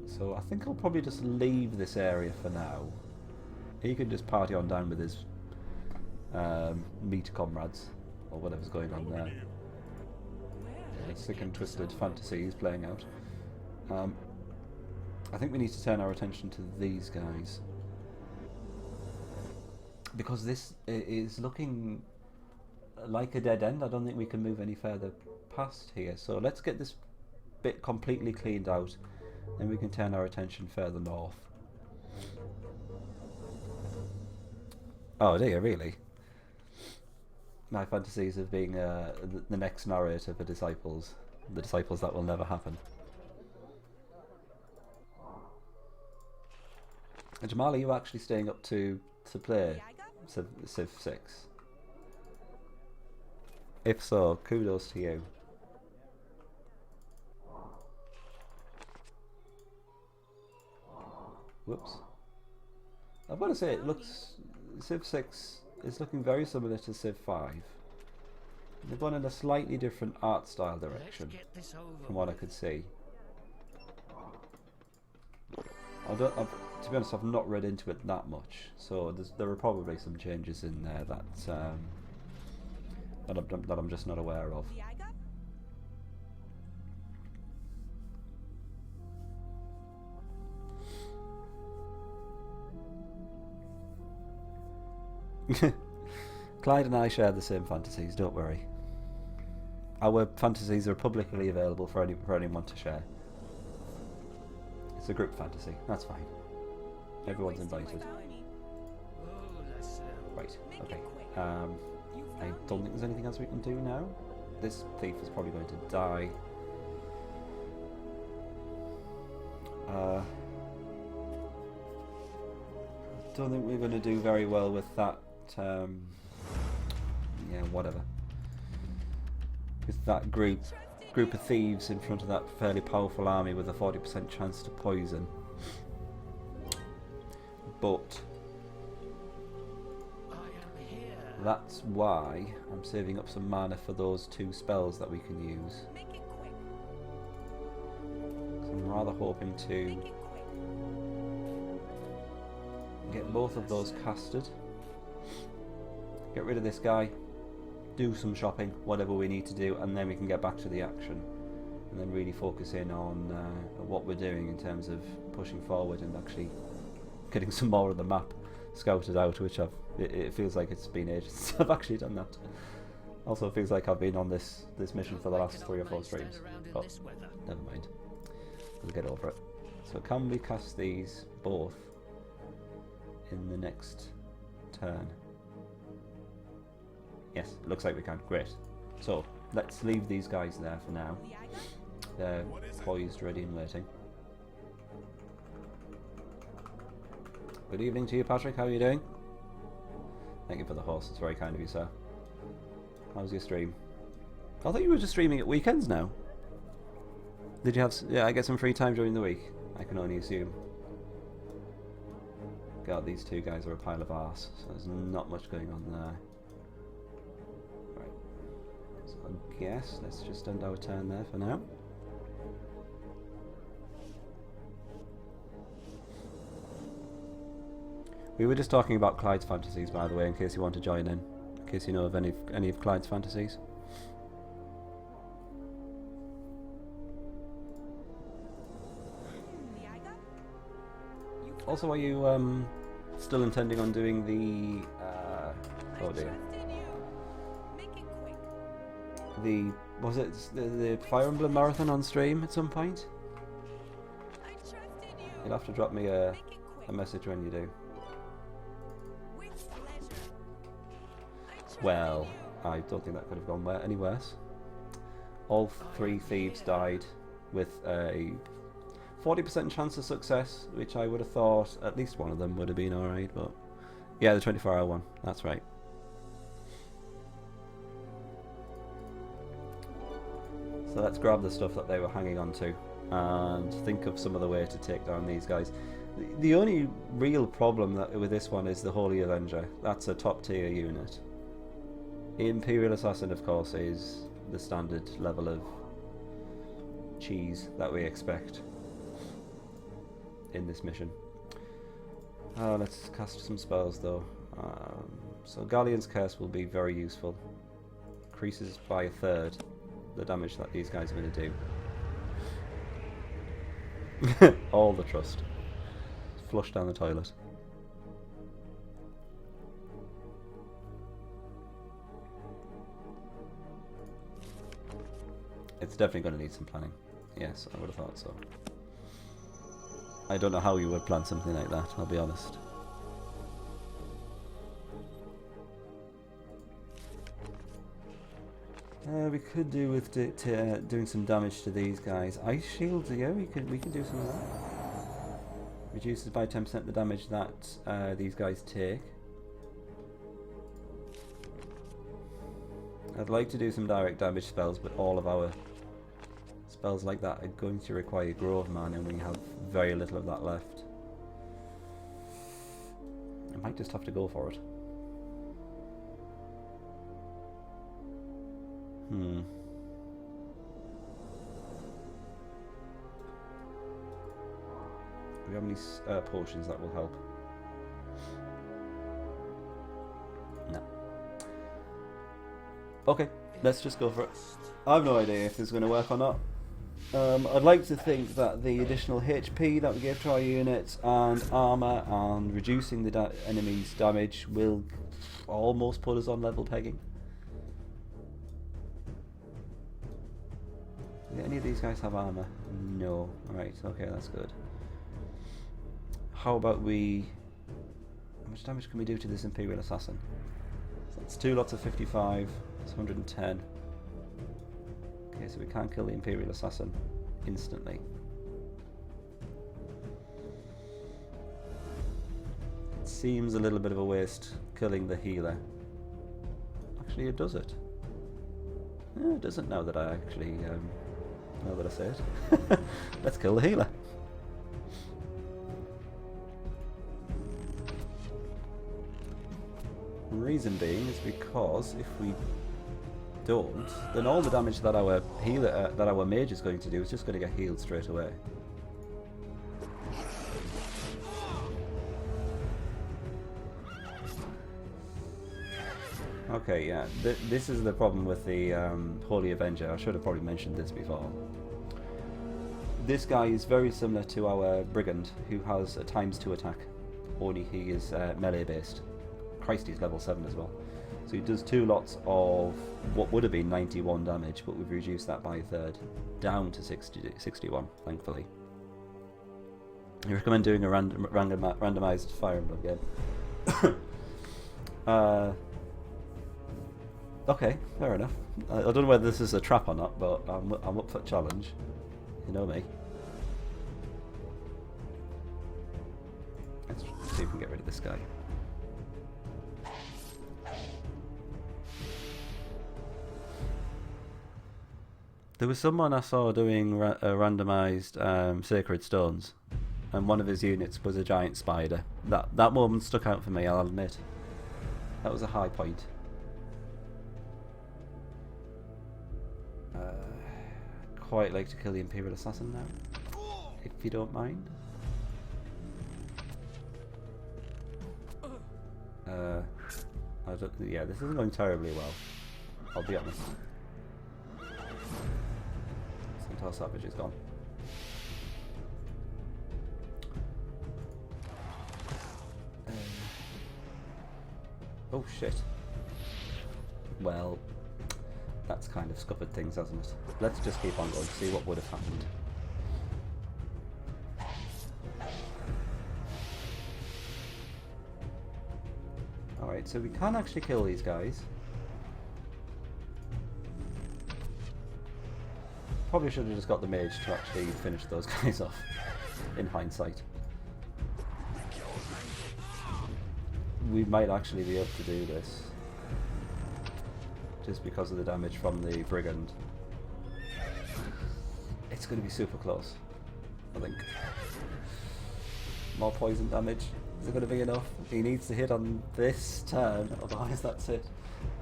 So I think I'll probably just leave this area for now. He can just party on down with his meat comrades, or whatever's going on there. Sick and twisted fantasies playing out. I think we need to turn our attention to these guys, because this is looking like a dead end. I don't think we can move any further past here, so let's get this bit completely cleaned out, then we can turn our attention further north. Oh dear, really? My fantasies of being the next narrator for Disciples. The Disciples that will never happen. Jamal, are you actually staying up to play Civ 6? If so, kudos to you. Whoops. I've got to say, it looks... Civ 6 is looking very similar to Civ 5. They've gone in a slightly different art style direction, from what I could see. To be honest, I've not read into it that much, so there are probably some changes in there that I'm just not aware of. Clyde and I share the same fantasies, don't worry. Our fantasies are publicly available for anyone to share. It's a group fantasy, that's fine. Everyone's invited. Right, okay. I don't think there's anything else we can do now. This thief is probably going to die. I don't think we're going to do very well with that. Yeah, whatever. with that group of thieves in front of that fairly powerful army with a 40% chance to poison. But that's why I'm saving up some mana for those 2 spells that we can use. Make it quick. So I'm rather hoping to Make it quick. get both of those casted. Get rid of this guy. Do some shopping, whatever we need to do, and then we can get back to the action. And then really focus in on what we're doing in terms of pushing forward and actually getting some more of the map scouted out, which it feels like it's been ages since I've actually done that. Also, it feels like I've been on this mission for the last 3 or 4 streams. But never mind. We'll get over it. So can we cast these both in the next turn? Yes, it looks like we can. Great. So let's leave these guys there for now. They're poised, ready and waiting. Good evening to you, Patrick. How are you doing? Thank you for the horse. It's very kind of you, sir. How's your stream? I thought you were just streaming at weekends now. Did you have... Yeah, I get some free time during the week. I can only assume. God, these 2 guys are a pile of arse, so there's not much going on there. Right. So I guess let's just end our turn there for now. We were just talking about Clyde's fantasies, by the way, in case you want to join in case you know of any of Clyde's fantasies. Also, are you still intending on doing the oh dear, the was it the Fire Emblem marathon on stream at some point? You'll have to drop me a message when you do. Well, I don't think that could have gone any worse. All 3 thieves died with a 40% chance of success, which I would have thought at least one of them would have been alright, but yeah, the 24-hour one, that's right. So let's grab the stuff that they were hanging on to and think of some other way to take down these guys. The only real problem with this one is the Holy Avenger. That's a top tier unit. Imperial Assassin, of course, is the standard level of cheese that we expect in this mission. Let's cast some spells though. So Galleon's Curse will be very useful. Increases by 1/3 the damage that these guys are going to do. All the trust. Flush down the toilet. It's definitely going to need some planning. Yes, I would have thought so. I don't know how you would plan something like that, I'll be honest. We could do with doing some damage to these guys. Ice shields, yeah, we can do some of that. Reduces by 10% the damage that these guys take. I'd like to do some direct damage spells, but all of our spells like that are going to require Grove Man, and we have very little of that left. I might just have to go for it. Do we have any potions that will help? No. Okay, let's just go for it. I have no idea if this is going to work or not. I'd like to think that the additional HP that we give to our units and armour and reducing the enemy's damage will almost put us on level pegging. Do any of these guys have armour? No. Right, okay, that's good. How about we... How much damage can we do to this Imperial Assassin? So that's 2 lots of 55, it's 110. Okay, so we can't kill the Imperial Assassin instantly. It seems a little bit of a waste killing the healer. Actually, it does it. It doesn't now that I actually now that I say it. Let's kill the healer. Reason being is because if we don't, then all the damage that our healer, that our mage is going to do is just going to get healed straight away. Okay, yeah, this is the problem with the Holy Avenger. I should have probably mentioned this before. This guy is very similar to our Brigand, who has a ×2 attack, only he is melee based. Christ, he's level 7 as well. So he does 2 lots of what would have been 91 damage, but we've reduced that by a third, down to 61, thankfully. I recommend doing a randomized Fire Emblem game. Okay, fair enough. I don't know whether this is a trap or not, but I'm up for a challenge. You know me. Let's see if we can get rid of this guy. There was someone I saw doing randomized Sacred Stones, and one of his units was a giant spider. That moment stuck out for me, I'll admit. That was a high point. Quite like to kill the Imperial Assassin now, if you don't mind. Yeah, this isn't going terribly well, I'll be honest. Centaur Savage is gone. Oh shit. Well, that's kind of scuppered things, hasn't it? Let's just keep on going, see what would have happened. Alright, so we can actually kill these guys. Probably should have just got the mage to actually finish those guys off, in hindsight. We might actually be able to do this, just because of the damage from the Brigand. It's going to be super close, I think. More poison damage. Is it going to be enough? He needs to hit on this turn, otherwise that's it.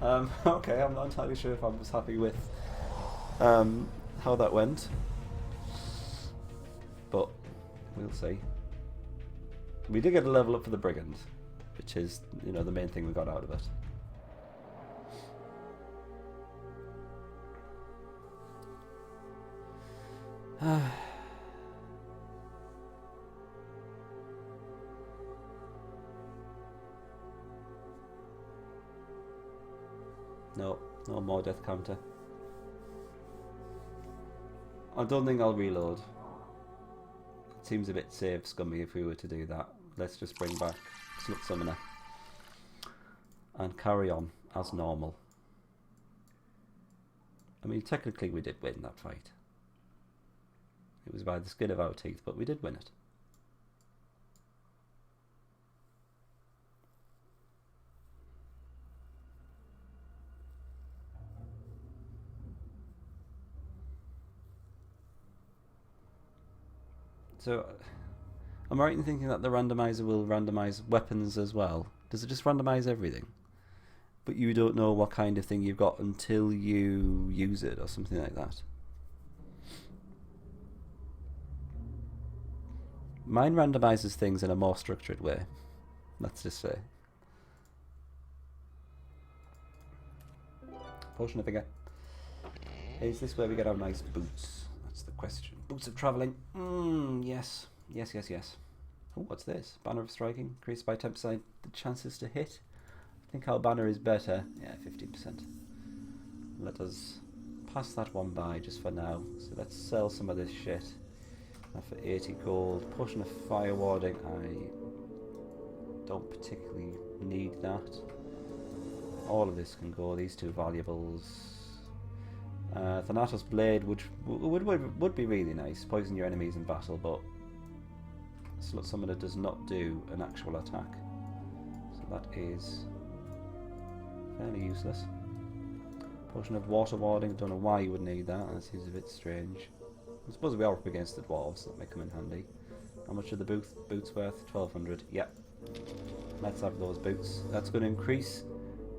Okay, I'm not entirely sure if I was happy with how that went, but we'll see. We did get a level up for the Brigand, which is, you know, the main thing we got out of it. No more death counter. I don't think I'll reload. It seems a bit save scummy if we were to do that. Let's just bring back Slut Summoner and carry on as normal. I mean, technically we did win that fight. It was by the skin of our teeth, but we did win it. So, am I right in thinking that the randomizer will randomize weapons as well? Does it just randomize everything? But you don't know what kind of thing you've got until you use it or something like that? Mine randomizes things in a more structured way, let's just say. Potion of Vigor. Is this where we get our nice boots? That's the question. Boots of travelling. Yes. Yes. Oh, what's this? Banner of Striking. Increased by 10% the chances to hit. I think our banner is better. Yeah, 15%. Let us pass that one by just for now. So let's sell some of this shit. For 80 gold. Potion of Fire Warding. I don't particularly need that. All of this can go. These two valuables. Thanatos Blade would be really nice. Poison your enemies in battle, but Slut Summoner does not do an actual attack. So that is fairly useless. Potion of water warding. Don't know why you would need that. That seems a bit strange. I suppose we are up against the dwarves. That may come in handy. How much are the boots worth? 1200. Yep. Let's have those boots. That's going to increase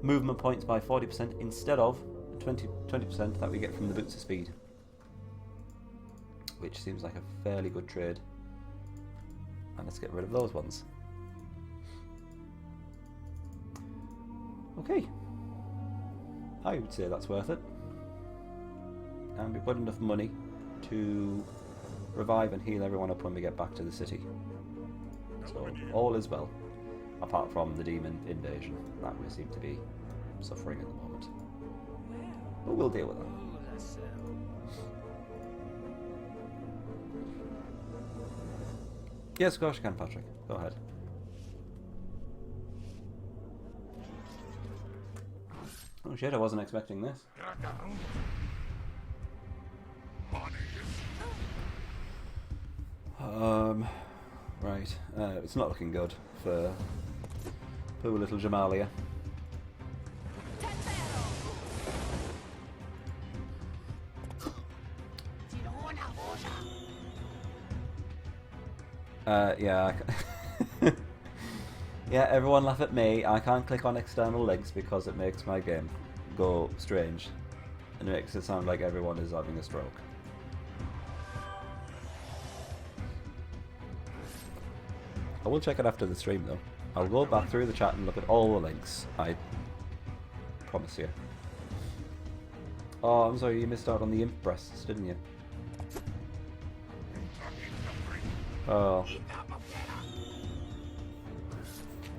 movement points by 40% instead of 20% that we get from the boots of speed. Which seems like a fairly good trade. And let's get rid of those ones. Okay. I would say that's worth it. And we've got enough money to revive and heal everyone up when we get back to the city. So all is well. Apart from the demon invasion. That we seem to be suffering at the moment. But we'll deal with that. Yes, of course you can, Patrick. Go ahead. Oh shit, I wasn't expecting this. Right. It's not looking good for poor little Jamalia. Yeah. Yeah, everyone laugh at me. I can't click on external links because it makes my game go strange. And it makes it sound like everyone is having a stroke. I will check it after the stream though. I'll go back through the chat and look at all the links. I promise you. Oh, I'm sorry, you missed out on the imp breasts, didn't you? Oh.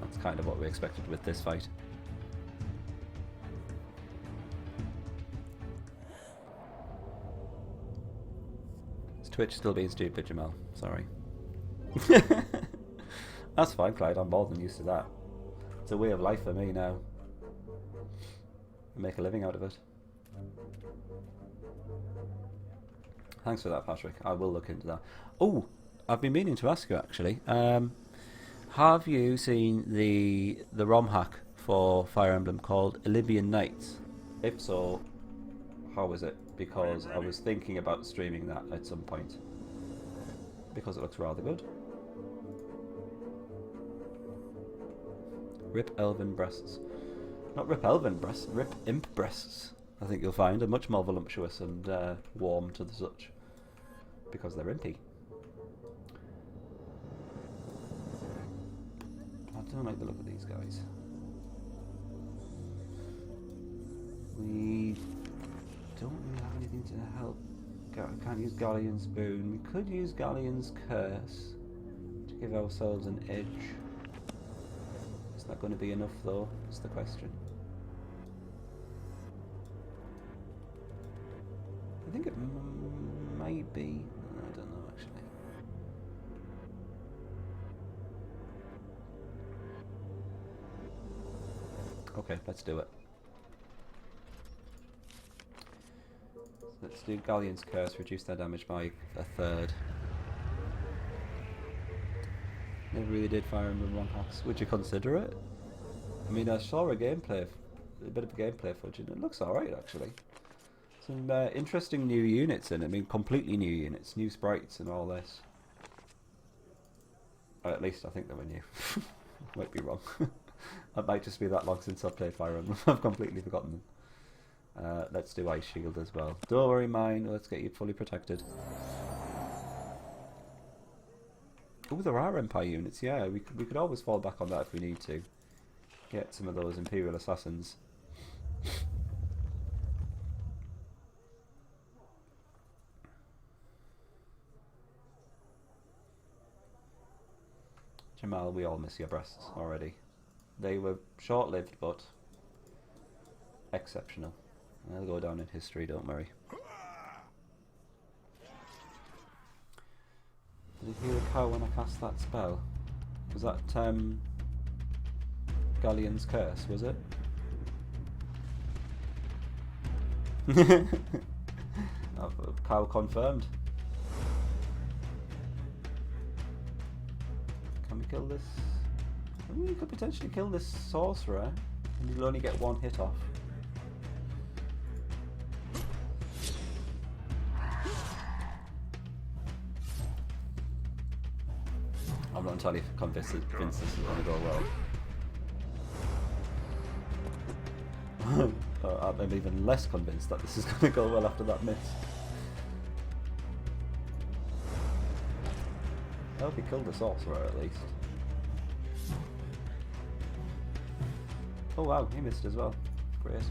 That's kind of what we expected with this fight. Is Twitch still being stupid, Jamal? Sorry. That's fine, Clyde. I'm more than used to that. It's a way of life for me now. I make a living out of it. Thanks for that, Patrick. I will look into that. Oh, I've been meaning to ask you actually. Have you seen the ROM hack for Fire Emblem called Olympian Nights? If so, how is it? Because I was thinking about streaming that at some point. Because it looks rather good. Rip Elven breasts. Not Rip Elven breasts, Rip Imp breasts. I think you'll find are much more voluptuous and warm to the touch. Because they're impy. I don't like the look of these guys. We don't really have anything to help. Can't use Galleon's Boon. We could use Galleon's Curse to give ourselves an edge. Is that going to be enough though? Is the question. I think it might be. I don't know actually. Okay, let's do it. So let's do Galleon's Curse, reduce their damage by a third. Never really did Fire Emblem ROM hacks. Would you consider it? I mean, I saw a bit of a gameplay footage, and it looks alright actually. Some interesting new units in it. I mean, completely new units, new sprites, and all this. Or at least I think they were new. Might be wrong. That might just be that long since I've played Fire Emblem. I've completely forgotten them. Let's do Ice Shield as well. Don't worry, mine. Let's get you fully protected. Oh, there are Empire units. Yeah, we could always fall back on that if we need to. Get some of those Imperial Assassins. Jamal, we all miss your breasts already. They were short-lived, but exceptional. They'll go down in history, don't worry. Did you hear a cow when I cast that spell? Was that Galleon's Curse, was it? Cow confirmed. Can we kill this? I mean, we could potentially kill this sorcerer, and he'll only get one hit off. entirely convinced this is going to go well. I'm even less convinced that this is going to go well after that miss. I hope he killed the sorcerer at least. Oh wow, he missed as well. Great.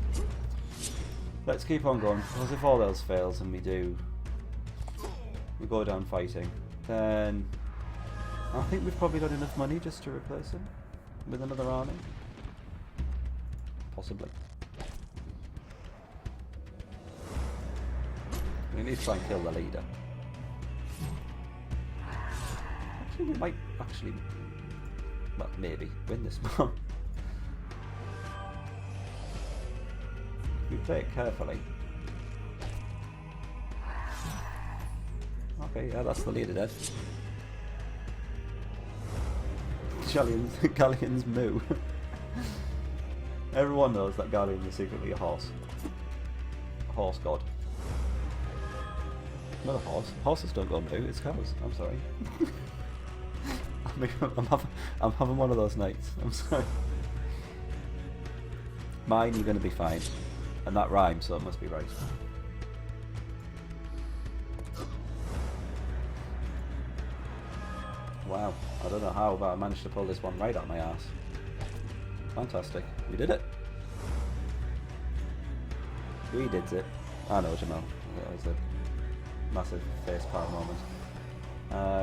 Let's keep on going, because if all else fails and we go down fighting, then I think we've probably got enough money just to replace him with another army. Possibly. We need to try and kill the leader. Actually, we might well, maybe win this one. We play it carefully. Okay, yeah, that's the leader dead. Galleon's moo. Everyone knows that Galleon is secretly a horse. A horse god. Not a horse. Horses don't go moo, it's cows. I'm sorry. I'm having one of those nights. I'm sorry. Mine, you're going to be fine. And that rhymes, so it must be right. Wow, I don't know how, but I managed to pull this one right out my ass. Fantastic. We did it. We did it. I know, Jamal. That was a massive facepalm moment.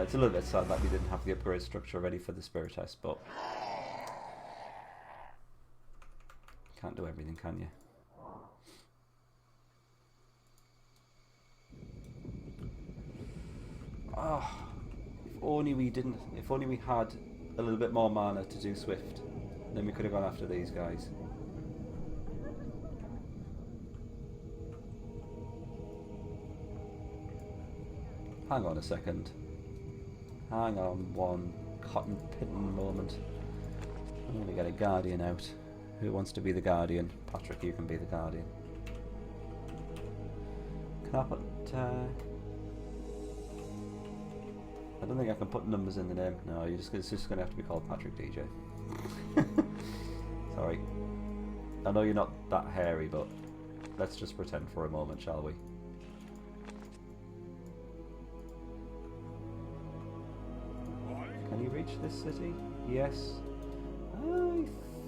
It's a little bit sad that we didn't have the upgrade structure ready for the spirit test, but can't do everything, can you? Oh, if only we had a little bit more mana to do Swift, then we could have gone after these guys. Hang on a second. Hang on one cotton picking moment. I'm going to get a Guardian out. Who wants to be the Guardian? Patrick, you can be the Guardian. Can I put... I don't think I can put numbers in the name. No, it's just going to have to be called Patrick DJ. Sorry. I know you're not that hairy, but let's just pretend for a moment, shall we? Can you reach this city? Yes. I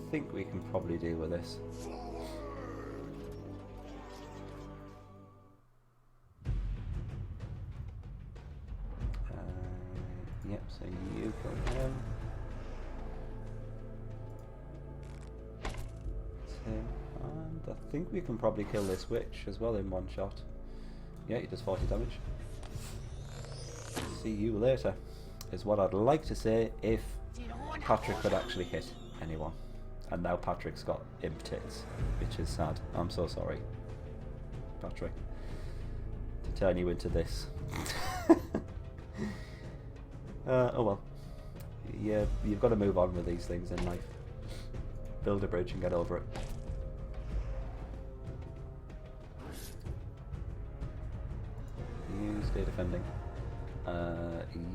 think we can probably deal with this. Yep, so you kill him. It's him. And I think we can probably kill this witch as well in one shot. Yeah, he does 40 damage. See you later, is what I'd like to say if Patrick could actually hit anyone. And now Patrick's got imp tits, which is sad. I'm so sorry, Patrick, to turn you into this. Oh well. Yeah, you've got to move on with these things in life. Build a bridge and get over it. You stay defending.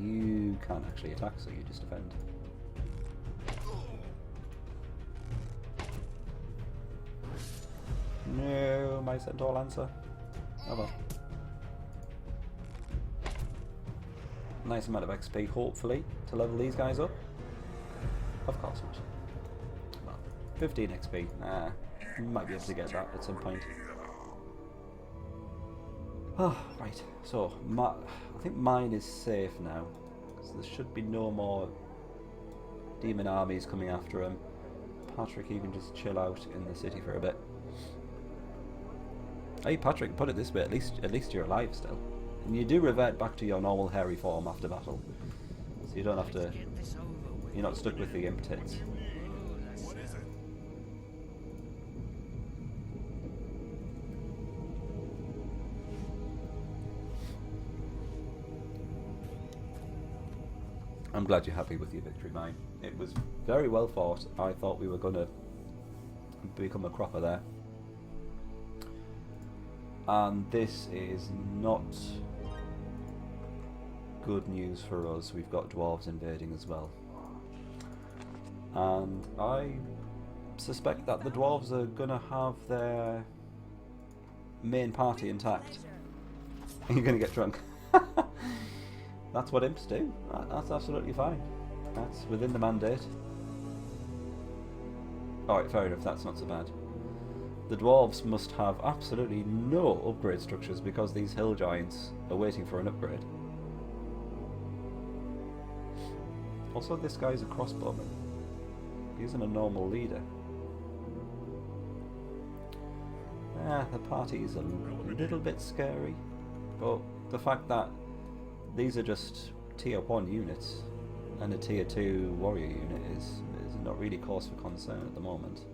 You can't actually attack, so you just defend. No, my centaur lancer. Oh well. Nice amount of XP, hopefully, to level these guys up. Of course not. Well, 15 XP. Might be able to get that at some point. Oh, right. So, I think mine is safe now. So there should be no more demon armies coming after him. Patrick, you can just chill out in the city for a bit. Hey, Patrick, put it this way: at least you're alive still. And you do revert back to your normal hairy form after battle, so you don't have to. You're not stuck with the imp tits. I'm glad you're happy with your victory, mine. It was very well fought. I thought we were going to become a cropper there. And this is not good news for us. We've got dwarves invading as well. And I suspect that the dwarves are gonna have their main party intact. You're gonna get drunk. That's what imps do. That's absolutely fine. That's within the mandate. Alright, fair enough, that's not so bad. The dwarves must have absolutely no upgrade structures because these hill giants are waiting for an upgrade. Also, this guy's a crossbowman. He isn't a normal leader. The party is a little bit scary, but the fact that these are just tier 1 units and a tier 2 warrior unit is not really cause for concern at the moment.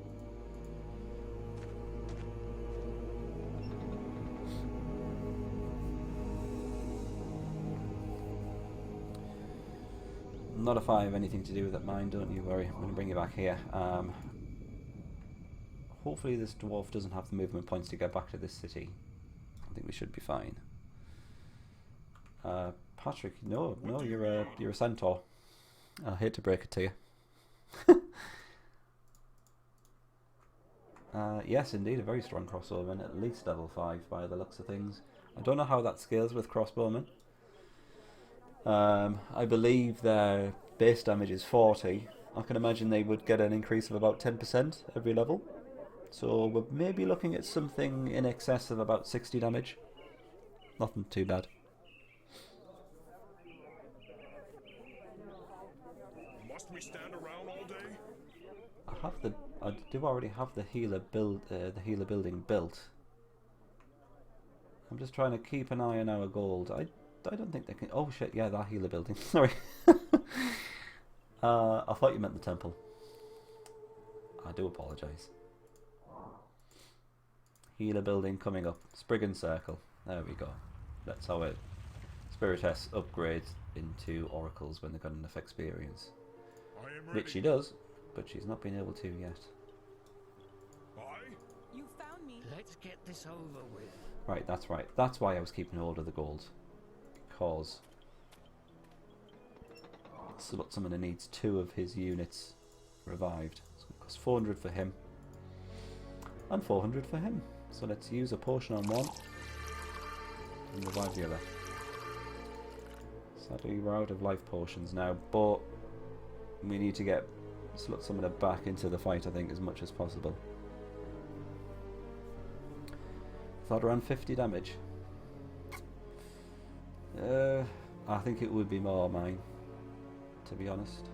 Not if I have anything to do with that mine, don't you worry. I'm going to bring you back here. Hopefully this dwarf doesn't have the movement points to get back to this city. I think we should be fine. Patrick, no, you're a centaur. I hate to break it to you. Yes, indeed, a very strong crossbowman, at least level 5 by the looks of things. I don't know how that scales with crossbowmen. I believe their base damage is 40. I can imagine they would get an increase of about 10% every level. So we're maybe looking at something in excess of about 60 damage. Nothing too bad. Must we stand around all day? I do already have the healer building built. I'm just trying to keep an eye on our gold. I don't think they can. Oh shit! Yeah, that healer building. Sorry. I thought you meant the temple. I do apologise. Healer building coming up. Spriggan Circle. There we go. That's how it. Spiritess upgrades into oracles when they've got enough experience. I am ready. Which she does, but she's not been able to yet. You found me. Let's get this over with. Right, that's right. That's why I was keeping hold of the gold. Because Summoner needs 2 of his units revived. So it costs 400 for him. And 400 for him. So let's use a potion on one. And revive the other. Sadly, we're out of life potions now, but we need to get Slut Summoner back into the fight, I think, as much as possible. Thought around 50 damage. I think it would be more mine, to be honest.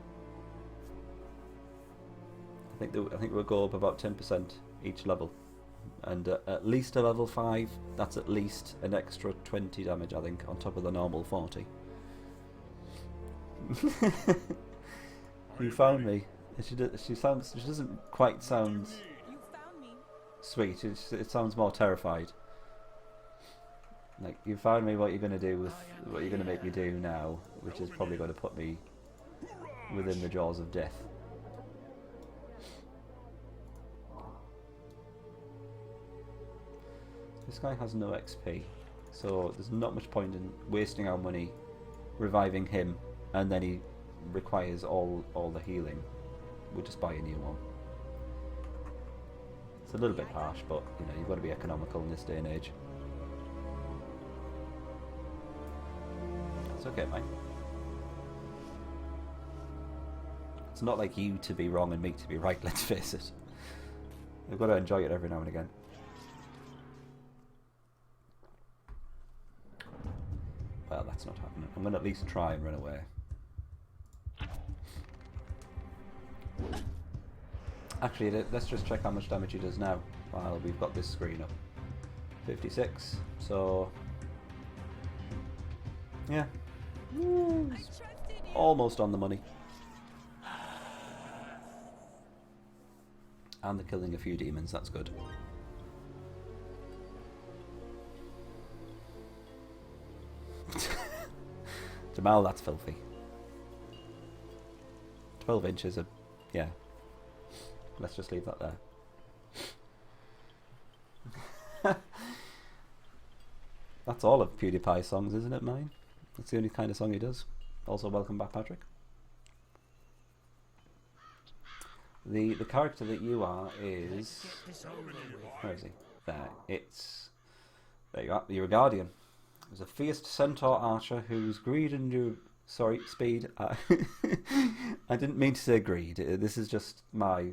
I think we'll go up about 10% each level, and at least a level 5. That's at least an extra 20 damage, I think, on top of the normal 40. You found me. She doesn't quite sound You found me. sweet. It sounds more terrified. Like, you found me. What you're going to do with what you're going to make me do now, which is probably going to put me within the jaws of death. This guy has no XP, so there's not much point in wasting our money reviving him, and then he requires all the healing. We'll just buy a new one. It's a little bit harsh, but you know, you've got to be economical in this day and age. It's okay, mate. It's not like you to be wrong and me to be right, let's face it. We've got to enjoy it every now and again. Well, that's not happening. I'm going to at least try and run away. Actually, let's just check how much damage he does now while we've got this screen up. 56, so... yeah. I trusted you. Almost on the money. And they're killing a few demons, that's good. Jamal, that's filthy. 12 inches of... yeah. Let's just leave that there. That's all of PewDiePie's songs, isn't it, mine? That's the only kind of song he does. Also, welcome back, Patrick. The character that you are is... Get this over with. Where is he? There. There you are. You're a guardian. There's a fierce centaur archer whose greed and speed. I didn't mean to say greed. This is just my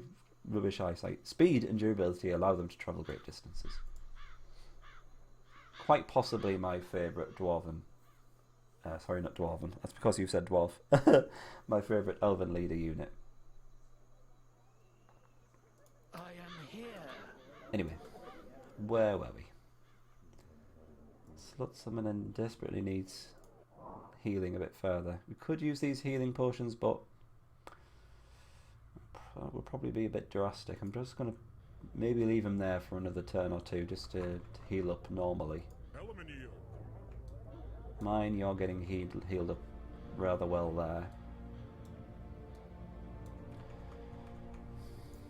rubbish eyesight. Speed and durability allow them to travel great distances. Quite possibly my favourite dwarven. Sorry, not dwarven. That's because you said dwarf. My favourite elven leader unit. I am here. Anyway, where were we? Slut summoning desperately needs healing a bit further. We could use these healing potions, but that would probably be a bit drastic. I'm just going to maybe leave him there for another turn or two just to heal up normally. Elemenio. Mine, you're getting healed up rather well there.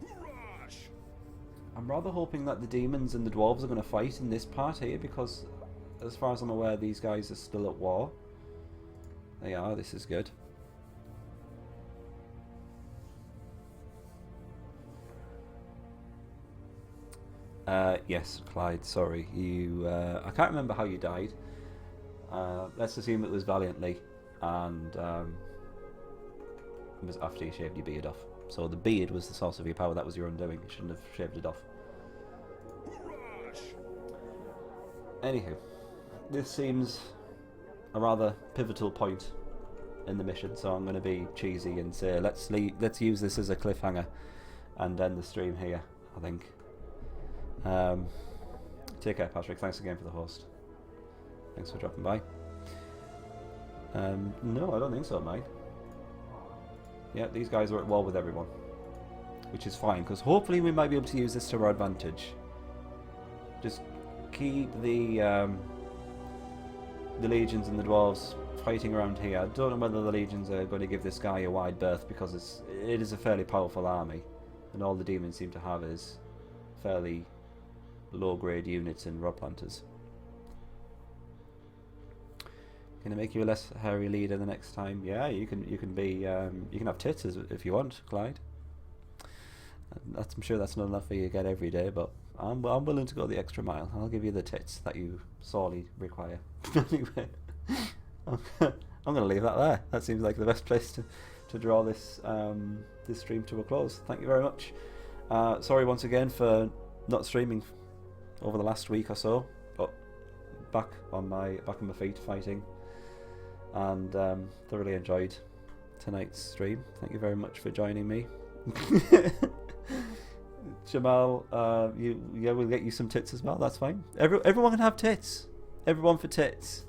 Hoorah! I'm rather hoping that the demons and the dwarves are going to fight in this part here, because as far as I'm aware, these guys are still at war. They are. This is good. Yes, Clyde, sorry. You. I can't remember how you died. Let's assume it was valiantly, and it was after you shaved your beard off. So the beard was the source of your power. That was your undoing. You shouldn't have shaved it off. Hoorah! Anywho, this seems a rather pivotal point in the mission, so I'm going to be cheesy and say let's use this as a cliffhanger and end the stream here, I think. Take care, Patrick. Thanks again for the host. Thanks for dropping by. No, I don't think so, mate. Yeah, these guys are at war with everyone, which is fine, because hopefully we might be able to use this to our advantage. Just keep the legions and the dwarves fighting around here. I don't know whether the legions are going to give this guy a wide berth, because it is a fairly powerful army, and all the demons seem to have is fairly low-grade units and rod planters. Can I make you a less hairy leader the next time? Yeah, you can be you can have tits if you want, Clyde. I'm sure that's not enough for you to get every day, but I'm willing to go the extra mile. I'll give you the tits that you sorely require. Anyway, I'm going to leave that there. That seems like the best place to draw this this stream to a close. Thank you very much. Sorry once again for not streaming over the last week or so, but back on my feet fighting, and thoroughly enjoyed tonight's stream. Thank you very much for joining me. Jamal, we'll get you some tits as well. That's fine. Everyone can have tits. Everyone for tits.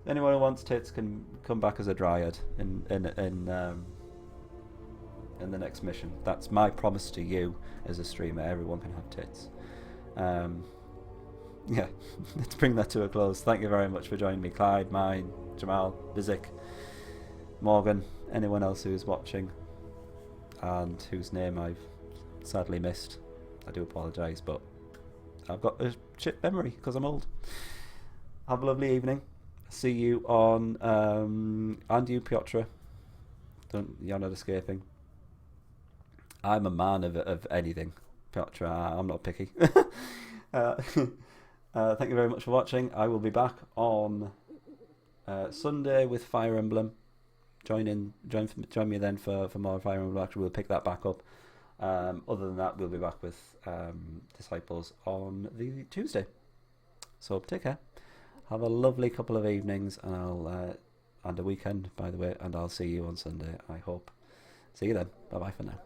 Anyone who wants tits can come back as a dryad in the next mission. That's my promise to you as a streamer. Everyone can have tits. Yeah, let's bring that to a close. Thank you very much for joining me, Clyde, mine, Jamal, Bizik, Morgan, anyone else who's watching and whose name I've sadly missed. I do apologise, but I've got a shit memory because I'm old. Have a lovely evening. See you on and you, Piotr. You're not escaping. I'm a man of anything, Piotr. I'm not picky. Thank you very much for watching. I will be back on Sunday with Fire Emblem. Join me then for more Fire Emblem. Actually, we'll pick that back up. Other than that, we'll be back with Disciples on the Tuesday. So take care. Have a lovely couple of evenings, and and a weekend, by the way. And I'll see you on Sunday, I hope. See you then. Bye bye for now.